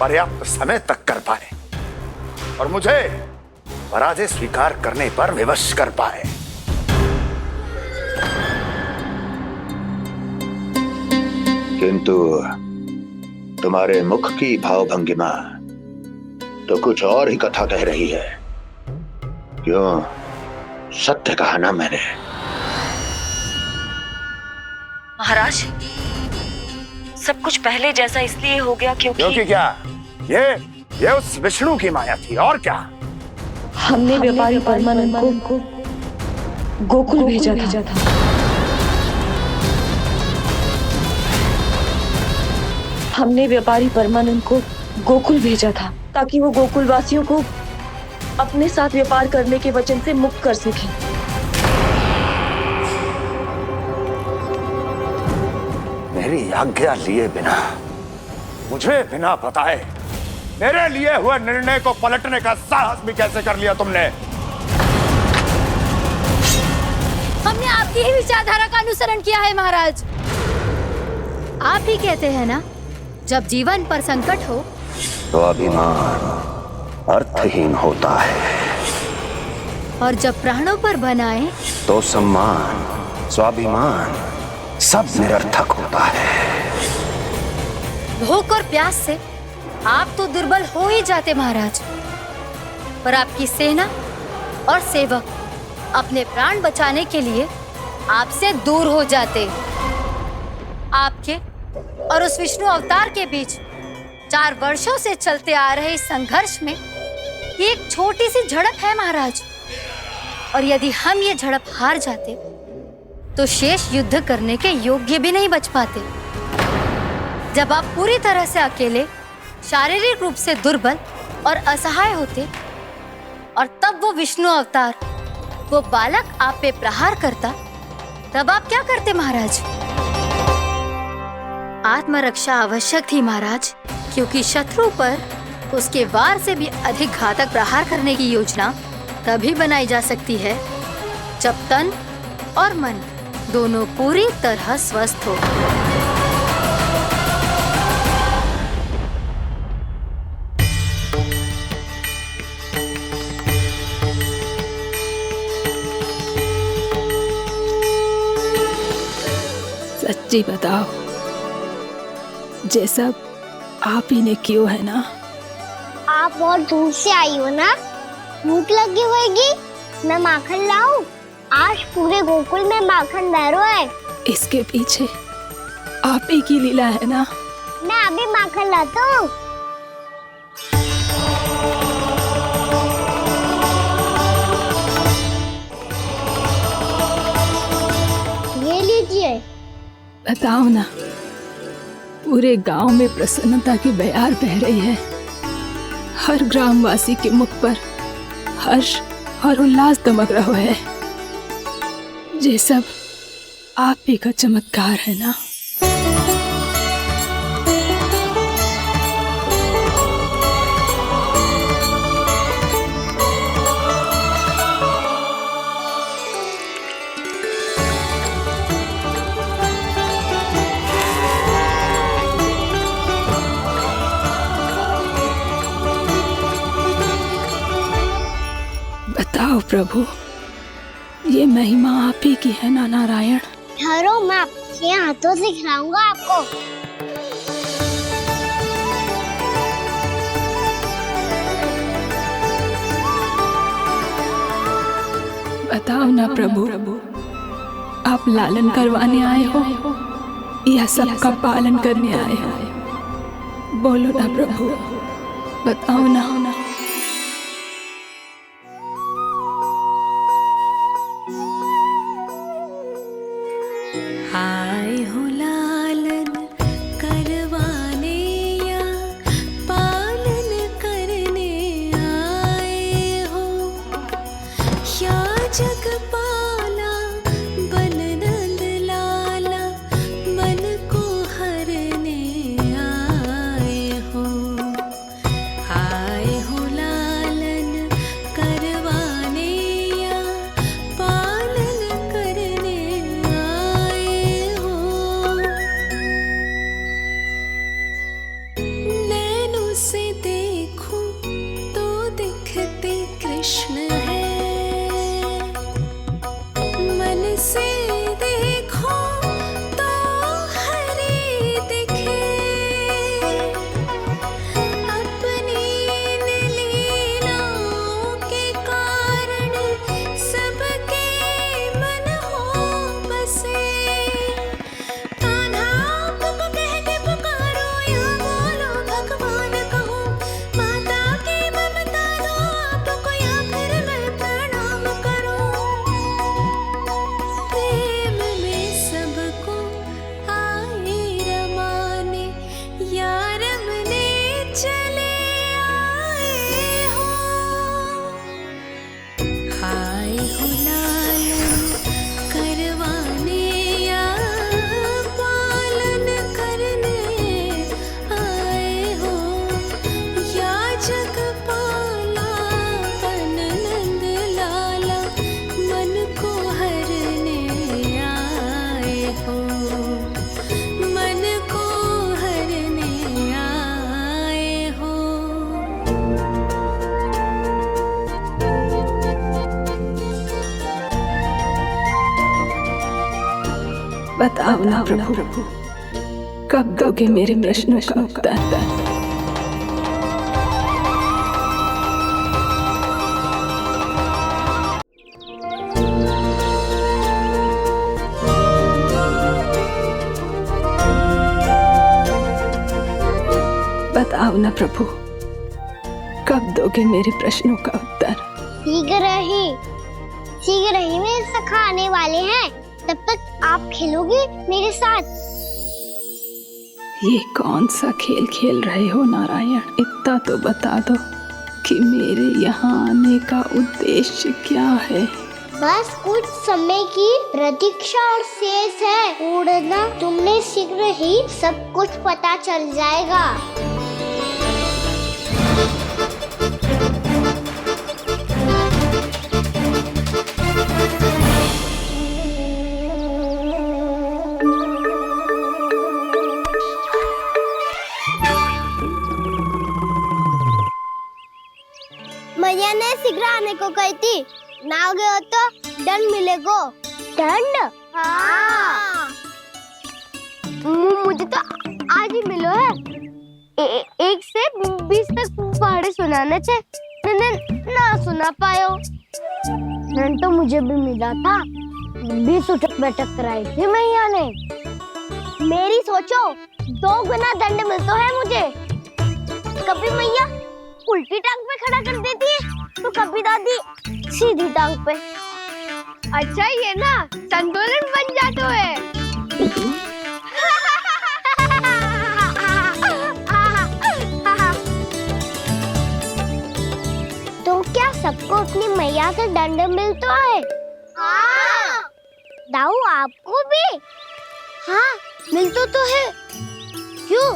पर्याप्त समय तक कर पाए और मुझे पराजय स्वीकार करने पर विवश कर पाए। किंतु तुम्हारे मुख की भावभंगिमा तो कुछ और ही कथा कह रही है। क्यों? सत्य कहा ना मैंने। महाराज, सब कुछ पहले जैसा इसलिए हो गया क्योंकि क्या? ये उस विष्णु की माया थी, और क्या? हमने व्यापारी परमानंद को गोकुल भेजा था। हमने व्यापारी परमानंद को गोकुल भेजा था ताकि वो गोकुल वासियों को अपने साथ व्यापार करने के वचन से मुक्त कर सके। मेरी आज्ञा लिए बिना, मुझे बिना बताए मेरे लिए हुए निर्णय को पलटने का साहस भी कैसे कर लिया तुमने? हमने आपकी ही विचारधारा का अनुसरण किया है महाराज। आप ही कहते हैं ना, जब जीवन पर संकट हो तो अभिमान अर्थहीन होता है, और जब प्राणों पर बनाए तो सम्मान स्वाभिमान सब निरर्थक होता है। भूख और प्यास से आप तो दुर्बल हो ही जाते महाराज, पर आपकी सेना और सेवक अपने प्राण बचाने के लिए आपसे दूर हो जाते। आपके और उस विष्णु अवतार के बीच 4 वर्षों से चलते आ रहे इस संघर्ष में एक छोटी सी झड़प है महाराज, और यदि हम ये झड़प हार जाते तो शेष युद्ध करने के योग्य भी नहीं बच पाते। जब आप पूरी तरह से अकेले, शारीरिक रूप से दुर्बल और असहाय होते, और तब वो विष्णु अवतार, वो बालक आप पे प्रहार करता, तब आप क्या करते महाराज? आत्मरक्षा आवश्यक थी महाराज, क्योंकि शत्रु पर उसके वार से भी अधिक घातक प्रहार करने की योजना तभी बनाई जा सकती है जब तन और मन दोनों पूरी तरह स्वस्थ हो। सच्ची बताओ, ये सब आप ही ने क्यों है ना? आप बहुत दूर से आई हो ना, भूख लगी होगी। मैं माखन लाऊं? आज पूरे गोकुल में माखन बह रहा है। इसके पीछे आप ही की लीला है ना? मैं अभी माखन लाता हूँ। ये लीजिए। बताओ ना, पूरे गांव में प्रसन्नता की बयार बह रही है। हर ग्रामवासी के मुख पर हर्ष और उल्लास दमक रहा है। ये सब आप ही का चमत्कार है ना? बताओ प्रभु, ये महिमा आप ही की है ना नारायण? ठहरो, मैं आपके हाथों से खिलाऊंगा आपको। बताओ ना प्रभु, आप लालन करवाने आए हो या सबका पालन करने आए हो? बोलो ना प्रभु, बताओ ना। आए हो लालन करवाने या पालन करने आए हो, या जगपाला बन नंद लाला मन को हरने आए हो। आए हो लालन करवाने या पालन करने आए हो। नैनों से देखूं तो दिखते कृष्ण है, मन से देखो तो हरि दिखे। अपनी इन लीलाओं के कारण सबके मन हो बसे। कान्हा आपको कह के पुकारो या बोलो भगवान कहो, माता की ममता दो आपको या फिर मैं प्रणाम करूं। प्रेम में सबको आए रमाने, या रमने चले आए हो। आए हो लालन करवाने या पालन बताओ ना प्रभु, कब दोगे मेरे प्रश्नों का उत्तर? बताओ ना प्रभु, कब दोगे मेरे प्रश्नों का उत्तर? शीघ्र ही मेरे सखा आने वाले हैं, तब तक आप खेलोगे मेरे साथ। ये कौन सा खेल खेल रहे हो नारायण? इतना तो बता दो कि मेरे यहाँ आने का उद्देश्य क्या है? बस कुछ समय की प्रतीक्षा और शेष है। उड़ना तुमने शीघ्र ही सब कुछ पता चल जाएगा। मैया ने शीघ्र आने को कही थी, ना हो गए तो दंड मिलेगा। दंड? हाँ। मुझे तो आज ही मिलो है। 1 से 20 तक पहाड़े सुनाने थे, ना सुना पायो। दंड तो मुझे भी मिला था, 20 उठक बैठक कराई थी मैया ने। मेरी सोचो 2 गुना दंड मिलता है मुझे। कभी मैया उल्टी टांग पे खड़ा कर देती है, तो कभी दादी सीधी टांग पे। अच्छा ये ना संतुलन बन जाता है। तो क्या सबको अपनी मैया से दंड मिलता है? हाँ। दाऊ आपको भी? हाँ मिलता तो है। क्यों,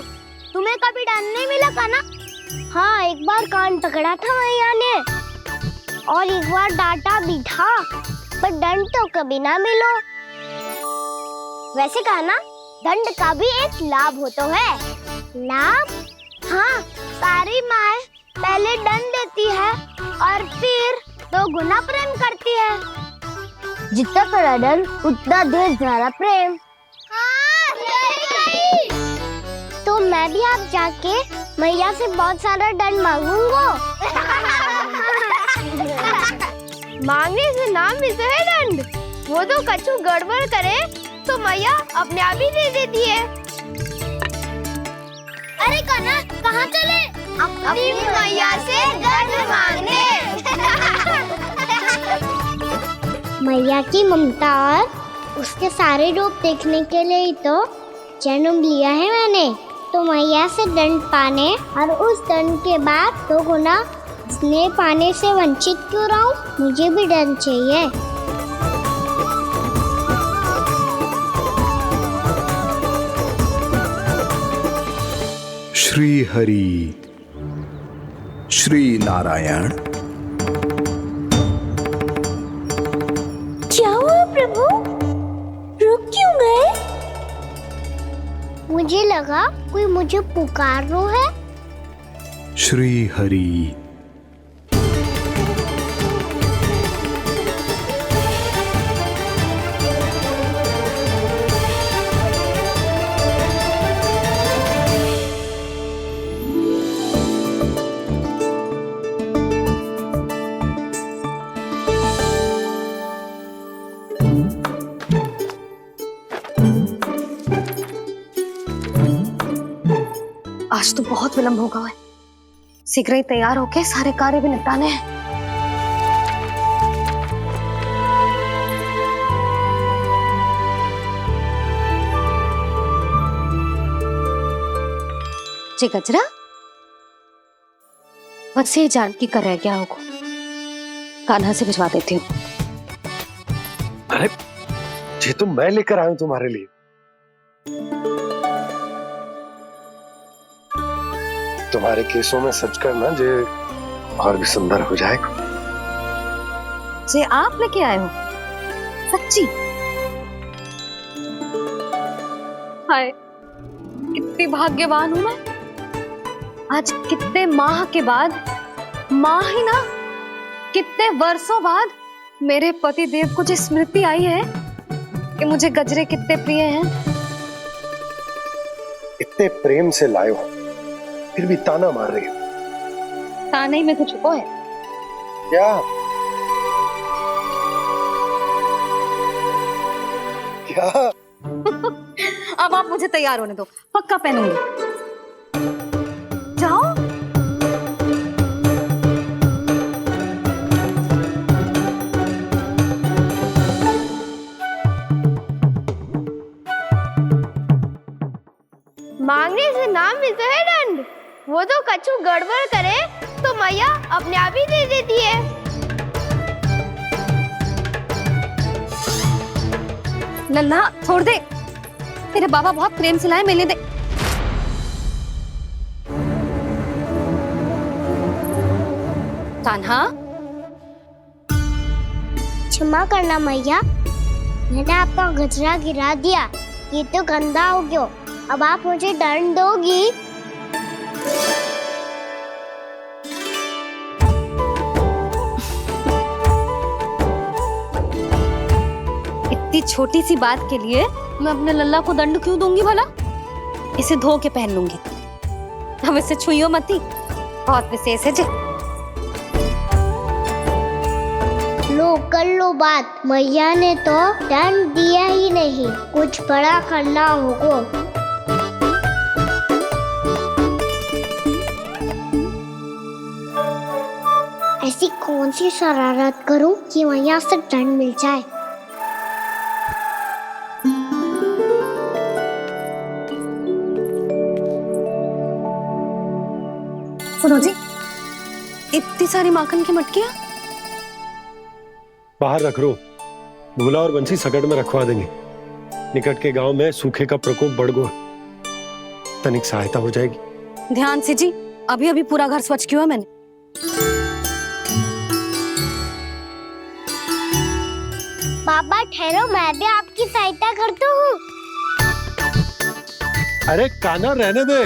तुम्हें कभी दंड नहीं मिला का ना? हाँ, एक बार कान पकड़ा था मैया ने और एक बार डांटा भी था, पर दंड तो कभी ना मिलो। वैसे कहा ना, दंड का भी एक लाभ होता है। लाभ? हाँ, सारी माँ पहले दंड देती है और फिर 2 गुना प्रेम करती है। जितना कड़ा दंड उतना ढेर सारा प्रेम। हाँ, सही। तो मैं भी आप जाके मैया से बहुत सारा दंड मांगूंगा। मांगने से ना मिलता है दंड, वो तो कछु गड़बड़ करे तो मैया अपने आप ही दे देती है। अरे कन्हा, कहाँ चले? अपनी मैया से दंड मांगने। मैया की ममता और उसके सारे रूप देखने के लिए ही तो जन्म लिया है मैंने। तो मैया से दंड पाने और उस दंड के बाद 2 गुना स्नेह पाने से वंचित क्यों रहूं? मुझे भी दंड चाहिए। श्री हरि, श्री नारायण। क्या हुआ प्रभु? रुक क्यों गए? मुझे लगा कोई मुझे पुकार रहा है। श्री हरि। आज तो बहुत विलंब होगा है। शीघ्र ही तैयार होके सारे कार्य भी निपटाने हैं। जी गजरा, बस ये जान की कर रहे क्या होगा, कान्हा से भिजवा देती हूँ। अरे ये तो मैं लेकर आया हूं तुम्हारे लिए। तुम्हारे केसों में सच करना जे और भी सुंदर हो जाएगा। जे आप लेके आए हो? सच्ची? हाय, कितनी भाग्यवान हूं मैं। आज कितने माह के बाद, माह ही ना, कितने वर्षों बाद मेरे पति देव को जो स्मृति आई है कि कि मुझे गजरे कितने प्रिय हैं। इतने प्रेम से लाए हो, फिर भी ताना मार रही हो। ताने में कुछ छुपो है क्या? क्या? अब आप मुझे तैयार होने दो, पक्का पहनूंगी। जाओ। मांगने से नाम मिलता है दंड। वो तो कछु गड़बड़ करे तो मैया अपने आप ही दे देती है। लल्ला छोड़ दे, तेरे बाबा बहुत प्रेम से लाए, मिलने दे। कान्हा, क्षमा करना मैया, मैंने आपका गजरा गिरा दिया, ये तो गंदा हो गया। अब आप मुझे दंड दोगी? इतनी छोटी सी बात के लिए मैं अपने लल्ला को दंड क्यों दूंगी भला? इसे धो के पहन लूंगी। अब इसे छुइयो मती, बहुत विशेष है जी। लो कर लो बात, मैया ने तो दंड दिया ही नहीं, कुछ बड़ा करना होगा। ऐसी कौन सी शरारत करूं कि मैया से दंड मिल जाए? सुनो जी, इतनी सारी माखन की मटकियां बाहर रख रो, भूला और बंसी सकट में रखवा देंगे। निकट के गांव में सूखे का प्रकोप बढ़ गया, तनिक सहायता हो जाएगी। ध्यान से जी, अभी अभी पूरा घर स्वच्छ किया मैंने। पापा ठहरो, मैं भी आपकी सहायता करता हूँ। अरे कान्हा रहने दे।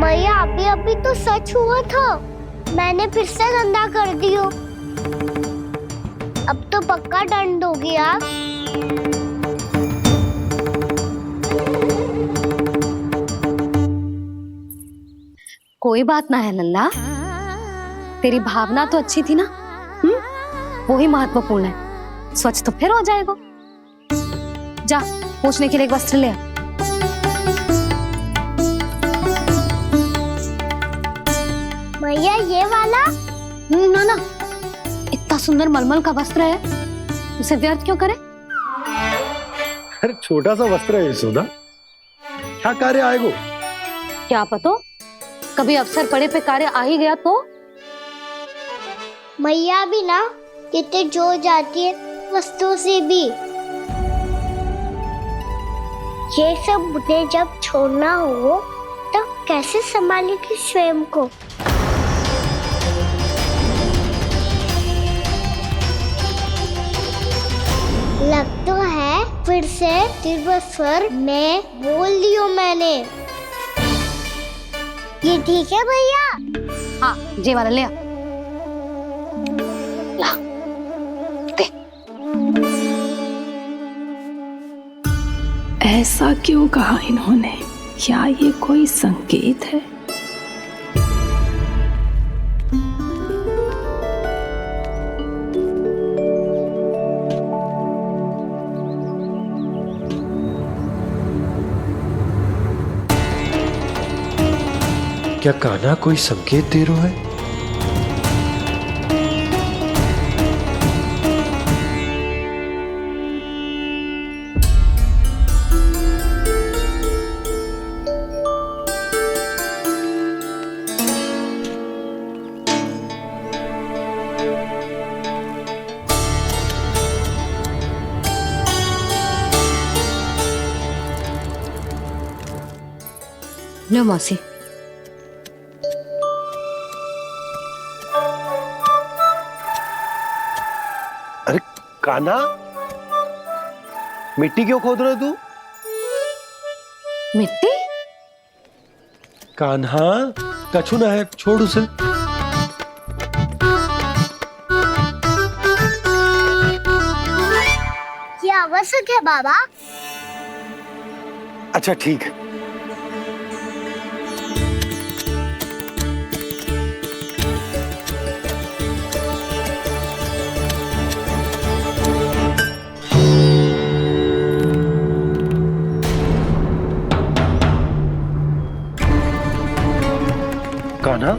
मैया अभी तो सच हुआ था, मैंने फिर से गंदा कर दियो। अब तो पक्का दंड दोगी आप। कोई बात ना है लल्ला, तेरी भावना तो अच्छी थी ना, वो ही महत्वपूर्ण है। स्वच्छ तो फिर हो जाएगा। जा, पोंछने के लिए एक वस्त्र ले आ। भैया ये वाला? ना ना, इतना सुंदर मलमल का वस्त्र है, उसे व्यर्थ क्यों करे? अरे छोटा सा वस्त्र है यशोदा, क्या कार्य आएगा? क्या पता, कभी अवसर पड़े पे कार्य आ ही गया तो। मैया भी ना कितने जो जाती है वस्तुओं से भी। ये सब मुझे जब छोड़ना हो तो कैसे संभालेगी स्वयं को? लग तो है फिर से तीव्र स्वर में बोल दियो मैंने। ये ठीक है भैया? हाँ, जे वाला ले आ। ला, दे। ऐसा क्यों कहा इन्होंने? क्या ये कोई संकेत है? क्या कान्हा कोई संकेत दे रहा है? लो मौसी। अरे कान्हा, मिट्टी क्यों खोद रहे तू? मिट्टी? कान्हा, कछु ना है, छोड़ उसे। ये आवश्यक है बाबा। अच्छा ठीक है। कान्हा,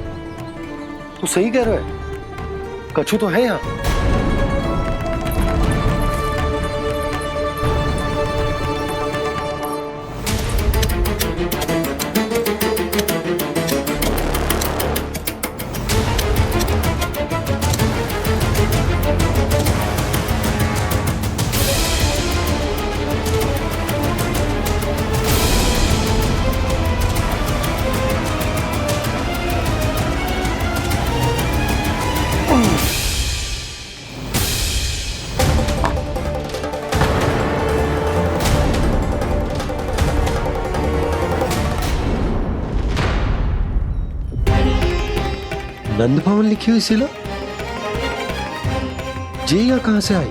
तू सही कह रहा है, कछु तो है यहाँ। नंद भवन लिखी हुई सिला, जी यहाँ कहाँ से आई?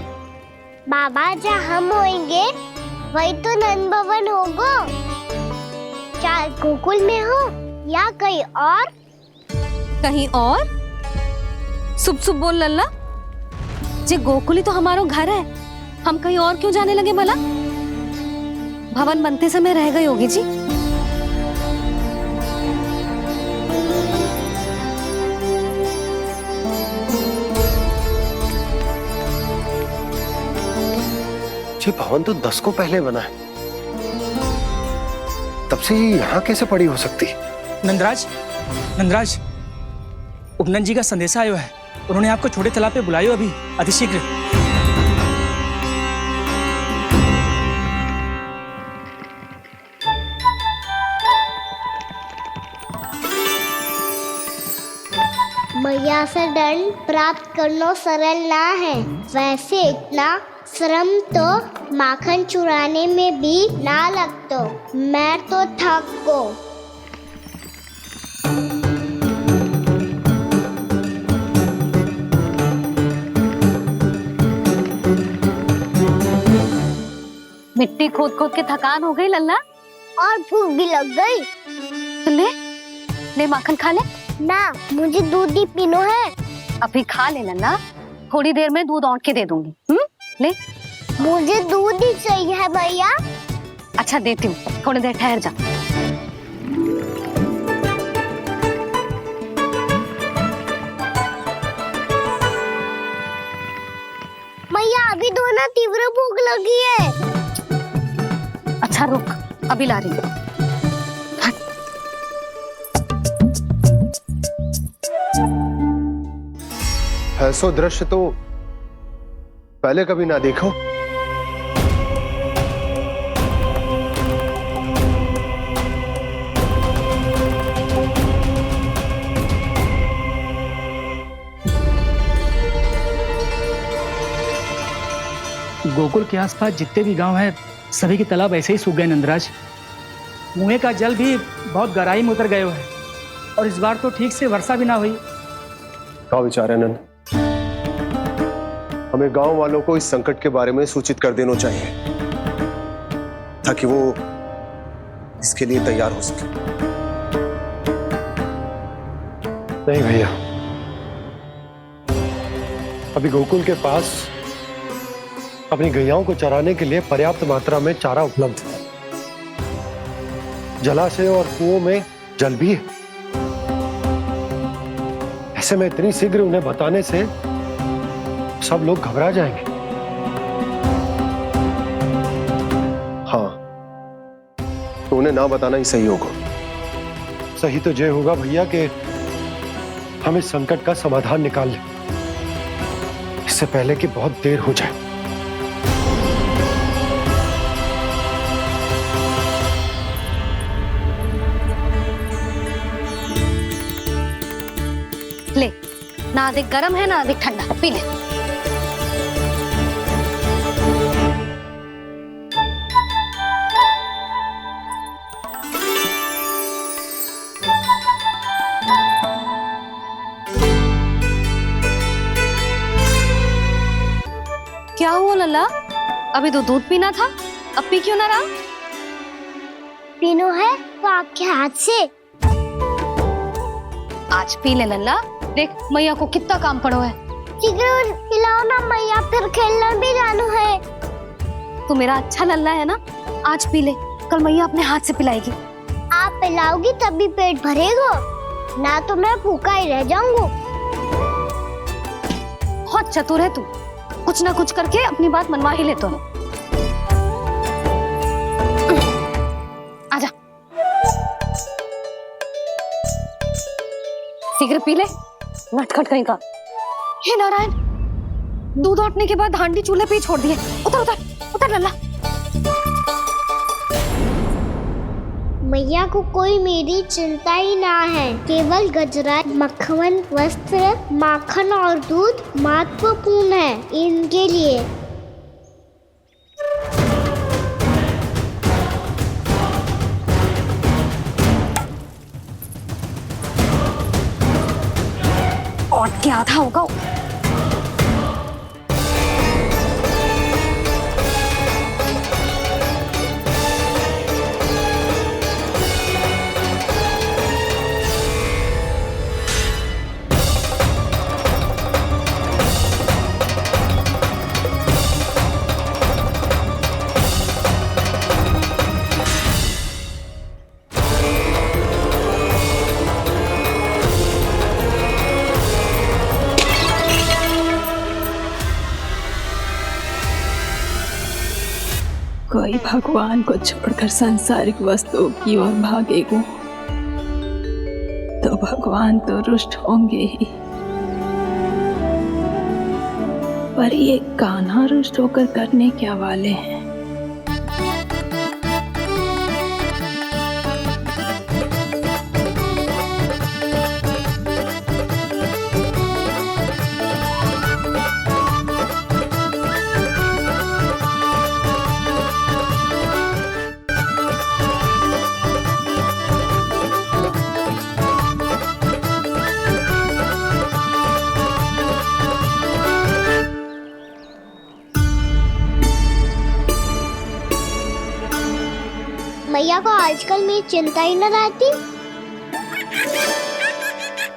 बाबा जहाँ हम होंगे वही तो नंद भवन होगा। चाहे गोकुल में हो या कहीं और। कहीं और? सुब सुब बोल लल्ला। जे गोकुली तो हमारो घर है, हम कहीं और क्यों जाने लगे भला? भवन बनते समय रह गई होगी जी। ये भवन तो 10 को पहले बना है, तब से ये यहाँ कैसे पड़ी हो सकती? नंदराज, नंदराज, उपनंद जी का संदेशा आयो है। उन्होंने आपको छोटे तालाब पे बुलायो अभी, अतिशीघ्र। मैया से दंड प्राप्त करना सरल ना है। वैसे इतना श्रम तो माखन चुराने में भी ना लगतो। मैं तो थक गो। मिट्टी खोद खोद के थकान हो गई लल्ला, और भूख भी लग गई। तो ले ले माखन खा ले। ना, मुझे दूध ही पीनो है। अभी खा ले लल्ला, थोड़ी देर में दूध औंट के दे दूंगी। ले। मुझे दूध ही चाहिए है भैया। अच्छा देती हूँ, थोड़ी देर ठहर जा। भैया अभी तो ना तीव्र भूख लगी है। अच्छा रुक, अभी ला रही हूँ। ऐसा दृश्य तो पहले कभी ना देखो। गोकुल के आसपास जितने भी गांव हैं, सभी के तालाब ऐसे ही सूख गए नंदराज। कुएं का जल भी बहुत गहराई में उतर गए है, और इस बार तो ठीक से वर्षा भी ना हुई। क्या विचार है नंद? हमें गांव वालों को इस संकट के बारे में सूचित कर देना चाहिए, ताकि वो इसके लिए तैयार हो सके। नहीं भैया, अभी गोकुल के पास अपनी गैयाओं को चराने के लिए पर्याप्त मात्रा में चारा उपलब्ध है। जलाशय और कुओं में जल भी है। ऐसे में इतनी शीघ्र उन्हें बताने से सब लोग घबरा जाएंगे। हाँ, तो उन्हें ना बताना ही सही होगा। सही तो ये होगा भैया कि हम इस संकट का समाधान निकाल लें, इससे पहले कि बहुत देर हो जाए। ना अधिक गर्म है ना अधिक ठंडा, पी ले। क्या हुआ लल्ला? अभी तो दूध पीना था, अब पी क्यों ना रहा? पीनो है तो आपके हाथ से। आज पी ले लल्ला, देख मैया को कितना काम पड़ो है। शीघ्र पिलाओ ना मैया, फिर खेलने भी जाना है। तू मेरा अच्छा लल्ला है ना, आज पी ले, कल मैया अपने हाथ से पिलाएगी। आप पिलाओगी तभी पेट भरेगा, ना तो मैं भूखा ही रह जाऊंगा। बहुत चतुर है तू, कुछ ना कुछ करके अपनी बात मनवा ही लेता है। आजा, शीघ्र पी ले, नटखट कहीं का। हे नारायण, दूध औटने के बाद हांडी चूल्हे पे ही छोड़ दिए। उतर उतर उतर लल्ला। मैया को कोई मेरी चिंता ही ना है, केवल गजरा, मक्खन, वस्त्र, माखन और दूध महत्वपूर्ण है इनके लिए। और क्या आधा होगा। कोई भगवान को छोड़कर सांसारिक वस्तुओं की ओर भागेगा तो भगवान तो रुष्ट होंगे ही, पर ये कान्हा रुष्ट होकर करने क्या वाले हैं? मैया को आजकल मेरी चिंता ही न रहती।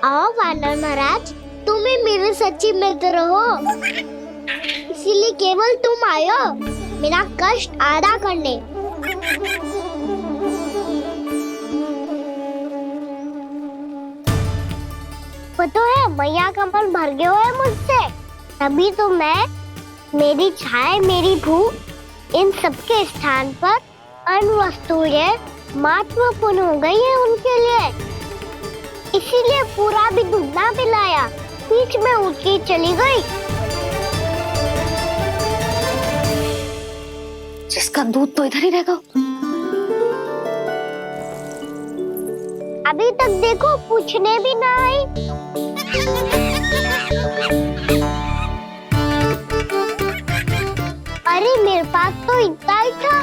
आओ वानर महाराज, तुम ही मेरे सच्ची मित्र हो, इसीलिए केवल तुम आयो मेरा कष्ट आधा करने। पता है मैया का मन भर गया है मुझसे, तभी तो मैं, मेरी छाया, मेरी भूख, इन सबके स्थान पर अन्य वस्तुएं महत्वपूर्ण हो गई है उनके लिए, इसीलिए पूरा भी दूध ना पिलाया, बीच में उठ के चली गई। जिसका दूध तो इधर ही रहेगा। अभी तक देखो पूछने भी ना आई। अरे मेरे पास तो इतना ही था।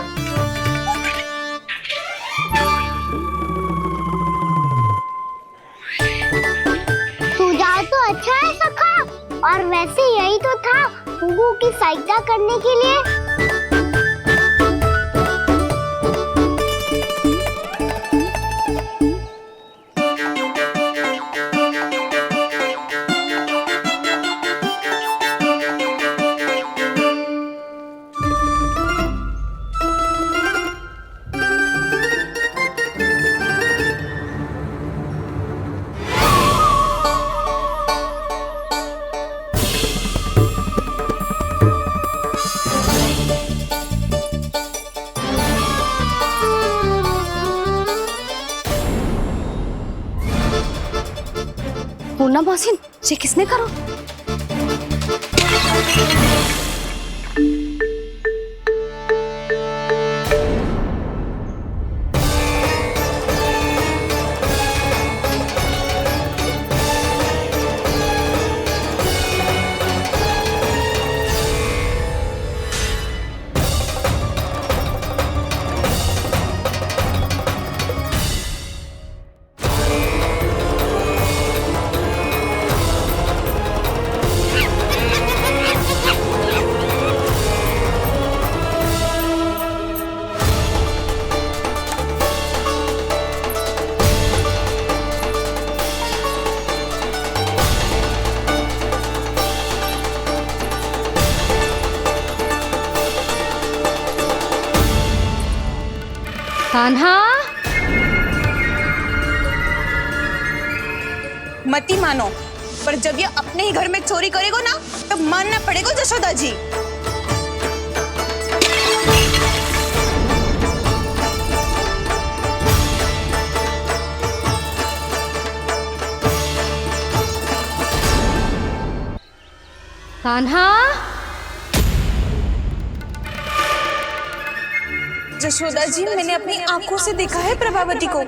सुझाव तो अच्छा है सखा, और वैसे यही तो था हुगू की सहायता करने के लिए। पूर्णा मौसी, ये किसने करो? कान्हा, मती मानो, पर जब ये अपने ही घर में चोरी करेगा ना तब मानना पड़ेगा जशोदा जी। कान्हा, जशोदा जी, मैंने अपनी आंखों से देखा है प्रभावती को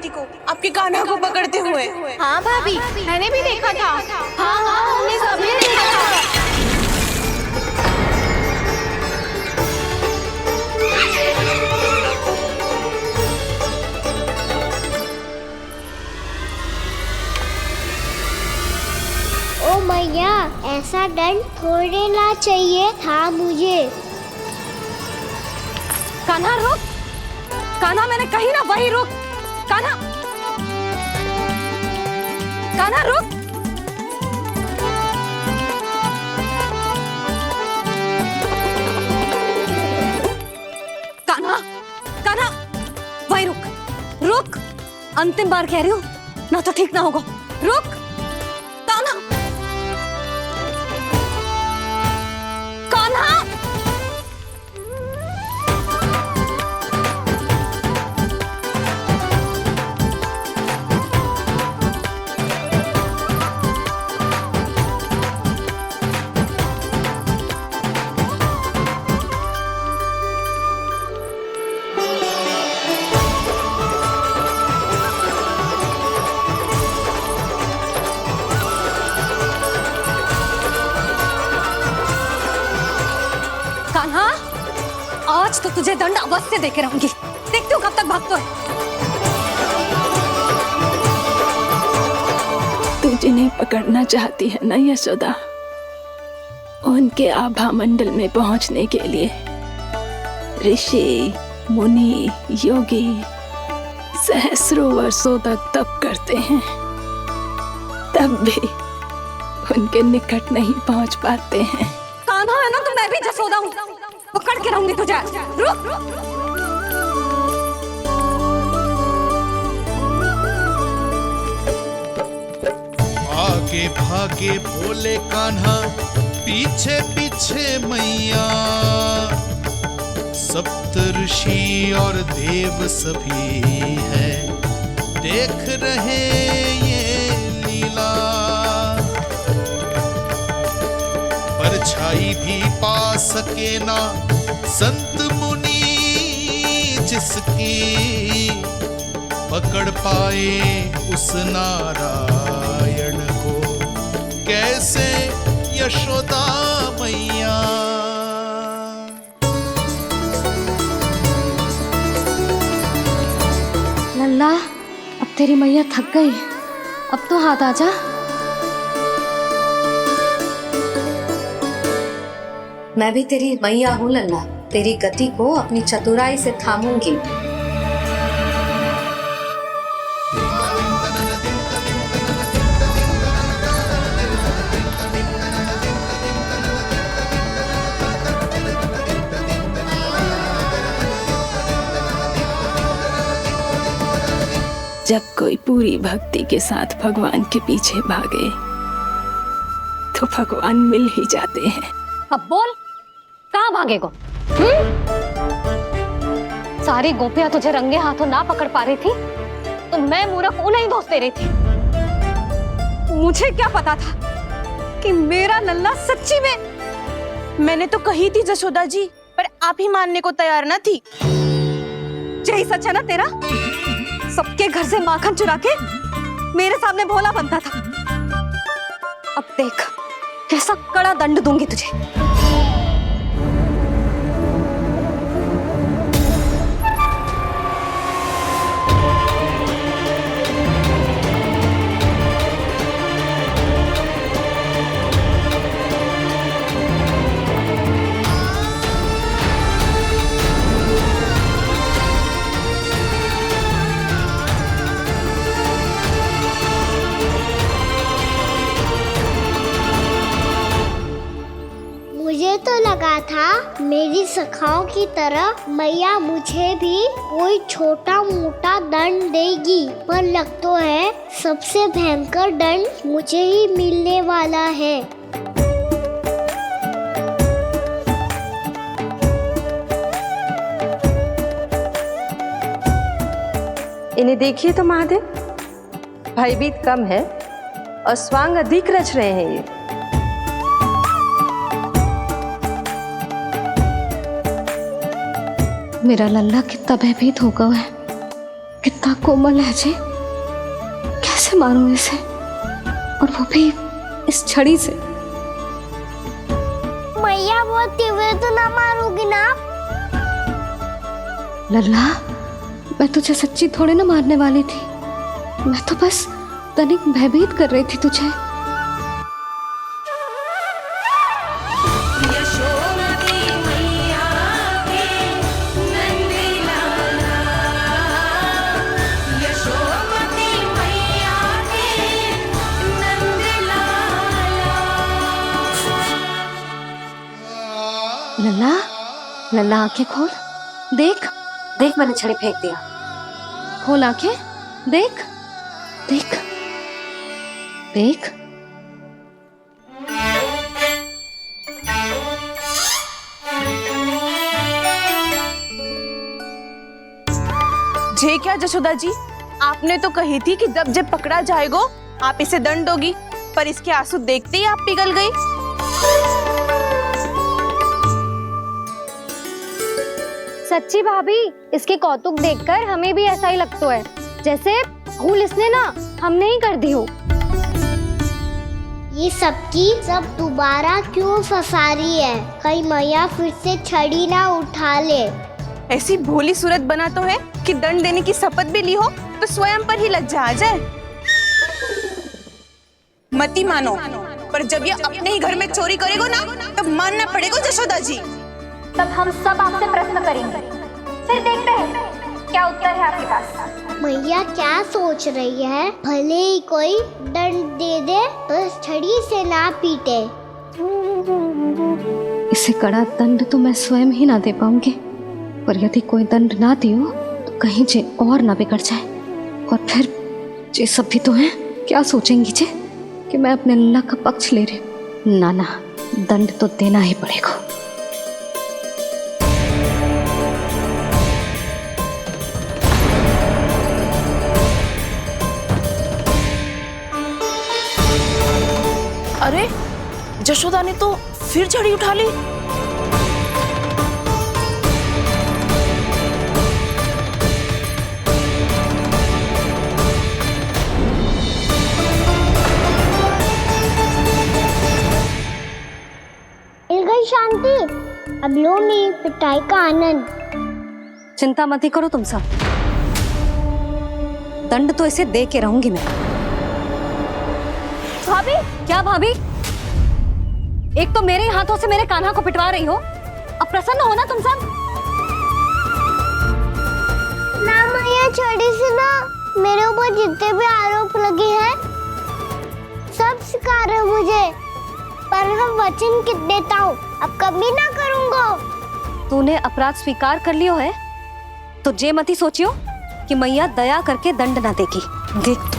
आपके कान्हा को पकड़ते हुए। हाँ भाभी, मैंने भी देखा था। हाँ हाँ, हमने सबने देखा था। ओ मैया, ऐसा दंड थोड़े ना चाहिए था मुझे। कान्हा रुक, कान्हा मैंने कही ना वही रुक। कान्हा, कान्हा रुक। कान्हा, कान्हा वही रुक, रुक। अंतिम बार कह रही हूँ, ना तो ठीक ना होगा। रुक कान्हा, कान्हा। कान्हा, आज तो तुझे दंड अवश्य देके रहूंगी। देखती हूँ कब तक भागता है। तू जिन्हें पकड़ना चाहती है ना यशोदा, उनके आभा मंडल में पहुंचने के लिए ऋषि, मुनि, योगी सहस्रों वर्षों तक तप करते हैं, तब भी उनके निकट नहीं पहुंच पाते हैं। कान्हा है ना, तो मैं भी जसोदा हूँ, पकड़ के रहूंगी तुझे। रुक। आगे भागे भोले कान्हा, पीछे पीछे मैया, सप्त ऋषि और देव सभी है देख रहे ये लीला। परछाई भी पा सके ना संत मुनि जिसकी, पकड़ पाए उस नारायण को कैसे यशोदा मैया। लल्ला, अब तेरी मैया थक गई, अब तो हाथ आजा। मैं भी तेरी मैया हूँ लल्ला, तेरी गति को अपनी चतुराई से थामूंगी। जब कोई पूरी भक्ति के साथ भगवान के पीछे भागे तो भगवान मिल ही जाते हैं। अब बोल, कहाँ भागेगा? सारी गोपियां तुझे रंगे हाथों ना पकड़ पा रही थी तो मैं मूर्ख उन्हें ही दोष दे रही थी। मुझे क्या पता था कि मेरा लल्ला सच्ची में। मैंने तो कही थी जशोदा जी, पर आप ही मानने को तैयार न थी। यही सच है ना तेरा? सबके घर से माखन चुरा के मेरे सामने भोला बनता था। अब देख कैसा कड़ा दंड दूंगी तुझे। सभी सखाओं की तरह मैया मुझे भी कोई छोटा मोटा दंड देगी, पर लग तो है सबसे भयंकर दंड मुझे ही मिलने वाला है। इन्हें देखिए तो महादेव, भयभीत कम है और स्वांग अधिक रच रहे हैं ये। मेरा लल्ला कितना भयभीत होगा है, कितना कोमल है जी। कैसे मारूं इसे, और वो भी इस छड़ी से। मैया बहुत तीव्र तो ना मारोगी ना? लल्ला, मैं तुझे सच्ची थोड़े ना मारने वाली थी, मैं तो बस तनिक भयभीत कर रही थी तुझे। लल्ला, लल्ला आंखें खोल, देख देख मैंने छड़ी फेंक दिया। खोल आंखें, देख देख देख। जे क्या जशोदा जी, आपने तो कही थी कि जब जब पकड़ा जाएगा आप इसे दंड दोगी, पर इसके आंसू देखते ही आप पिघल गई। सच्ची भाभी, इसके कौतुक देखकर हमें भी ऐसा ही लगता है, जैसे भूल इसने ना हमने ही कर दी हो। ये सबकी सब दोबारा क्यों फंसा रही है? कहीं मैया फिर से छड़ी ना उठा ले। ऐसी भोली सूरत बना तो है कि दंड देने की शपथ भी ली हो तो स्वयं पर ही लज्जा आ जाए। मती मानो, पर जब ये अपने ही घर में चोरी करेगा ना, तब मानना पड़ेगा जशोदा जी। तब हम सब आपसे प्रश्न करेंगे, फिर देखते हैं क्या उत्तर है आपके पास। मैया क्या सोच रही है? भले ही कोई दंड दे दे, बस छड़ी से ना पीटे। इसे कड़ा दंड तो मैं स्वयं ही ना दे पाऊंगी, पर यदि कोई दंड ना दियो तो कहीं जे और ना बिगड़ जाए, और फिर जे सब भी तो हैं, क्या सोचेंगी जे कि मैं अपने लल्ला का पक्ष ले रही हूँ। ना ना, दंड तो देना ही पड़ेगा। अरे जशोदा ने तो फिर छड़ी उठा ली। मिल गई शांति, अब लो मेरी पिटाई का आनंद। चिंता मत ही करो तुम सब, दंड तो इसे दे के रहूंगी मैं। भाभी, क्या भाभी? एक तो मेरे हाथों से मेरे कान्हा को पिटवा रही हो, अब प्रसन्न हो ना तुम सब? ना मैया, छड़ी से ना मेरे ऊपर जितने भी आरोप लगे हैं सब स्वीकार है मुझे, पर हम वचन कित देता हूँ, अब कभी ना करूँगा। तूने अपराध स्वीकार कर लियो है तो जे मत ही सोचियो कि मैया दया करके दंड ना देगी। देख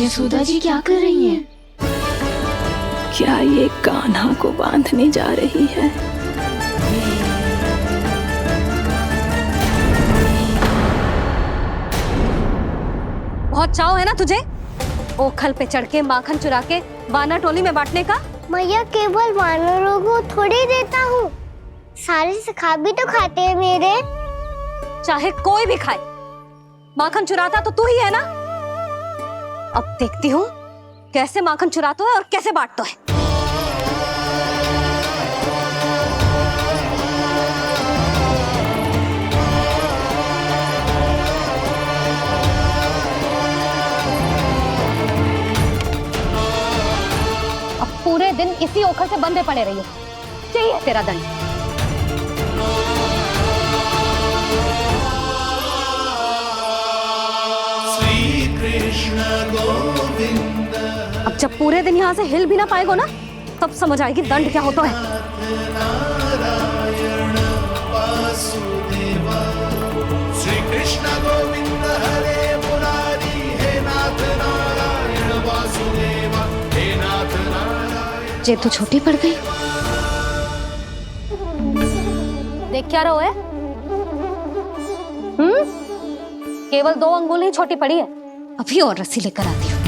यशोदा जी क्या कर रही हैं? क्या ये कान्हा को बांधने जा रही है? बहुत चाव है ना तुझे ओखल पे चढ़ के माखन चुरा के वानर टोली में बांटने का? मैया, केवल वानरों को थोड़ी देता हूँ, सारे सखा भी तो खाते हैं मेरे। चाहे कोई भी खाए, माखन चुराता तो तू ही है ना। अब देखती हूँ कैसे माखन चुराता है और कैसे बांटता है। अब पूरे दिन इसी ओखल से बंधे पड़े रहिए। चाहिए तेरा दंड। श्री कृष्ण गोविंद। अब जब पूरे दिन यहाँ से हिल भी ना पाएगो ना, तब समझ आएगी दंड क्या होता है। नारायण वासुदेव। श्री कृष्ण गोविंद हरे मुरारी। हे नाथ नारायण वासुदेव। हे नाथ नारायण। ये तो छोटी पड़ गई। देख क्या रहो है? केवल 2 अंगुल ही छोटी पड़ी है। अभी और रस्सी लेकर आती हूँ।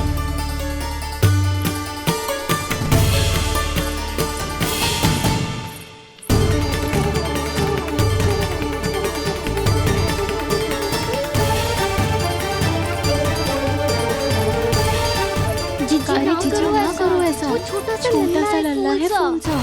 ना करो ऐसा। छोटा सा लल्ला है कौन सा?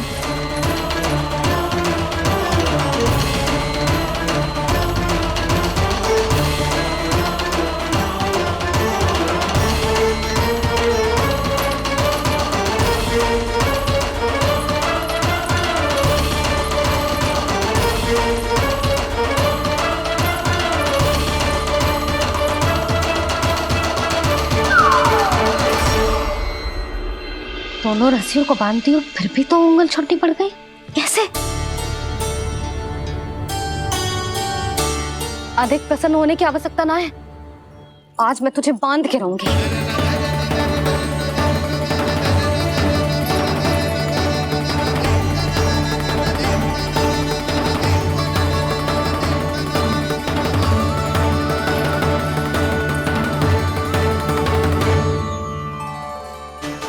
दोनों रस्सियों को बांधती हूँ, फिर भी तो उंगल छोटी पड़ गई। कैसे? अधिक प्रसन्न होने की आवश्यकता ना है। आज मैं तुझे बांध के रहूंगी।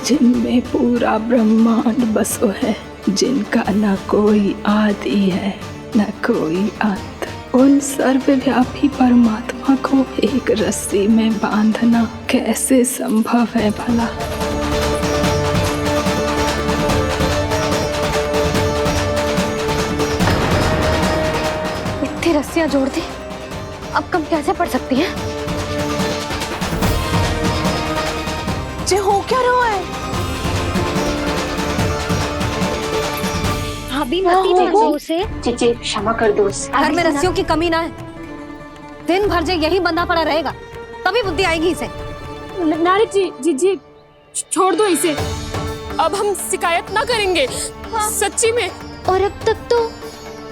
जिनमें पूरा ब्रह्मांड बसो है, जिनका न कोई आदि है न कोई अंत, उन सर्वव्यापी परमात्मा को एक रस्सी में बांधना कैसे संभव है भला? इतनी रस्सियां जोड़ दी, अब कम कैसे पड़ सकती हैं? जे हो क्या रहा है? भाभी मती देखो उसे। जी क्षमा कर दो उसे। घर में रस्सियों की कमी ना है। दिन भर जे यही बंधा पड़ा रहेगा, तभी बुद्धि आएगी इसे। नारी जी छोड़ दो इसे। अब हम शिकायत ना करेंगे। सच्ची में। और अब तक तो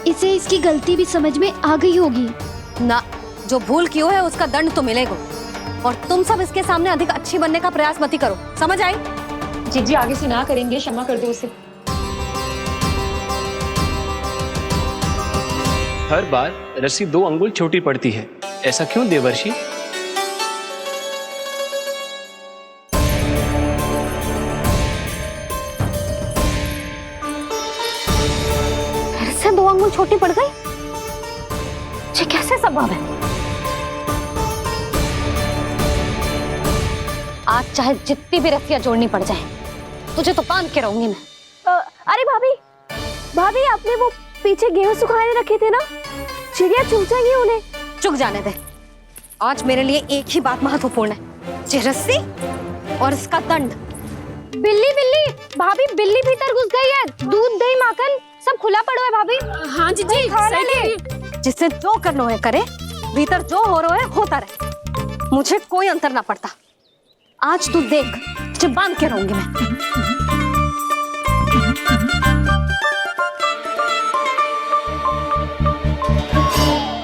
इसे इसकी गलती भी समझ में आ गई होगी ना। जो भूल किया है उसका दंड तो मिलेगा। और तुम सब इसके सामने अधिक अच्छी बनने का प्रयास मत करो, समझ आई? जी आगे से ना करेंगे। क्षमा कर दो उसे। हर बार रस्सी 2 अंगुल छोटी पड़ती है, ऐसा क्यों देवर्षि? फिर से 2 अंगुल छोटी पड़ गई? ये कैसे संभव है? आज चाहे जितनी भी रस्सियां जोड़नी पड़ जाए, तुझे तो बांध के रहूंगी मैं। अरे भाभी आपने वो पीछे गेहूं सुखाने रखे थे ना, चिड़िया चुग जाएंगी उन्हें। चुग जाने दे। आज मेरे लिए एक ही बात महत्वपूर्ण है, ये रस्सी और इसका दंड। बिल्ली भाभी, बिल्ली भीतर घुस गई है। दूध दही माखन सब खुला पड़ा है भाभी। हाँ जी सही। जिससे जो करना है करे, भीतर जो हो रहा है होता रहे, मुझे कोई अंतर ना पड़ता। आज तू देख, तुझे बांध के रहूंगी मैं।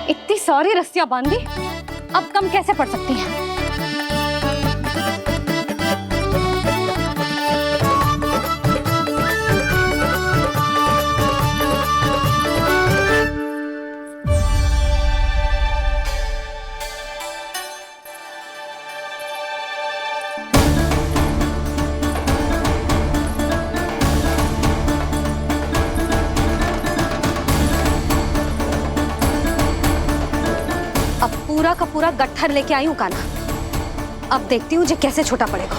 इतनी सारी रस्सियां बांधी, अब कम कैसे पड़ सकती हैं? पूरा का पूरा गट्ठर लेके आई हूँ कान्हा। अब देखती हूँ जे कैसे छोटा पड़ेगा।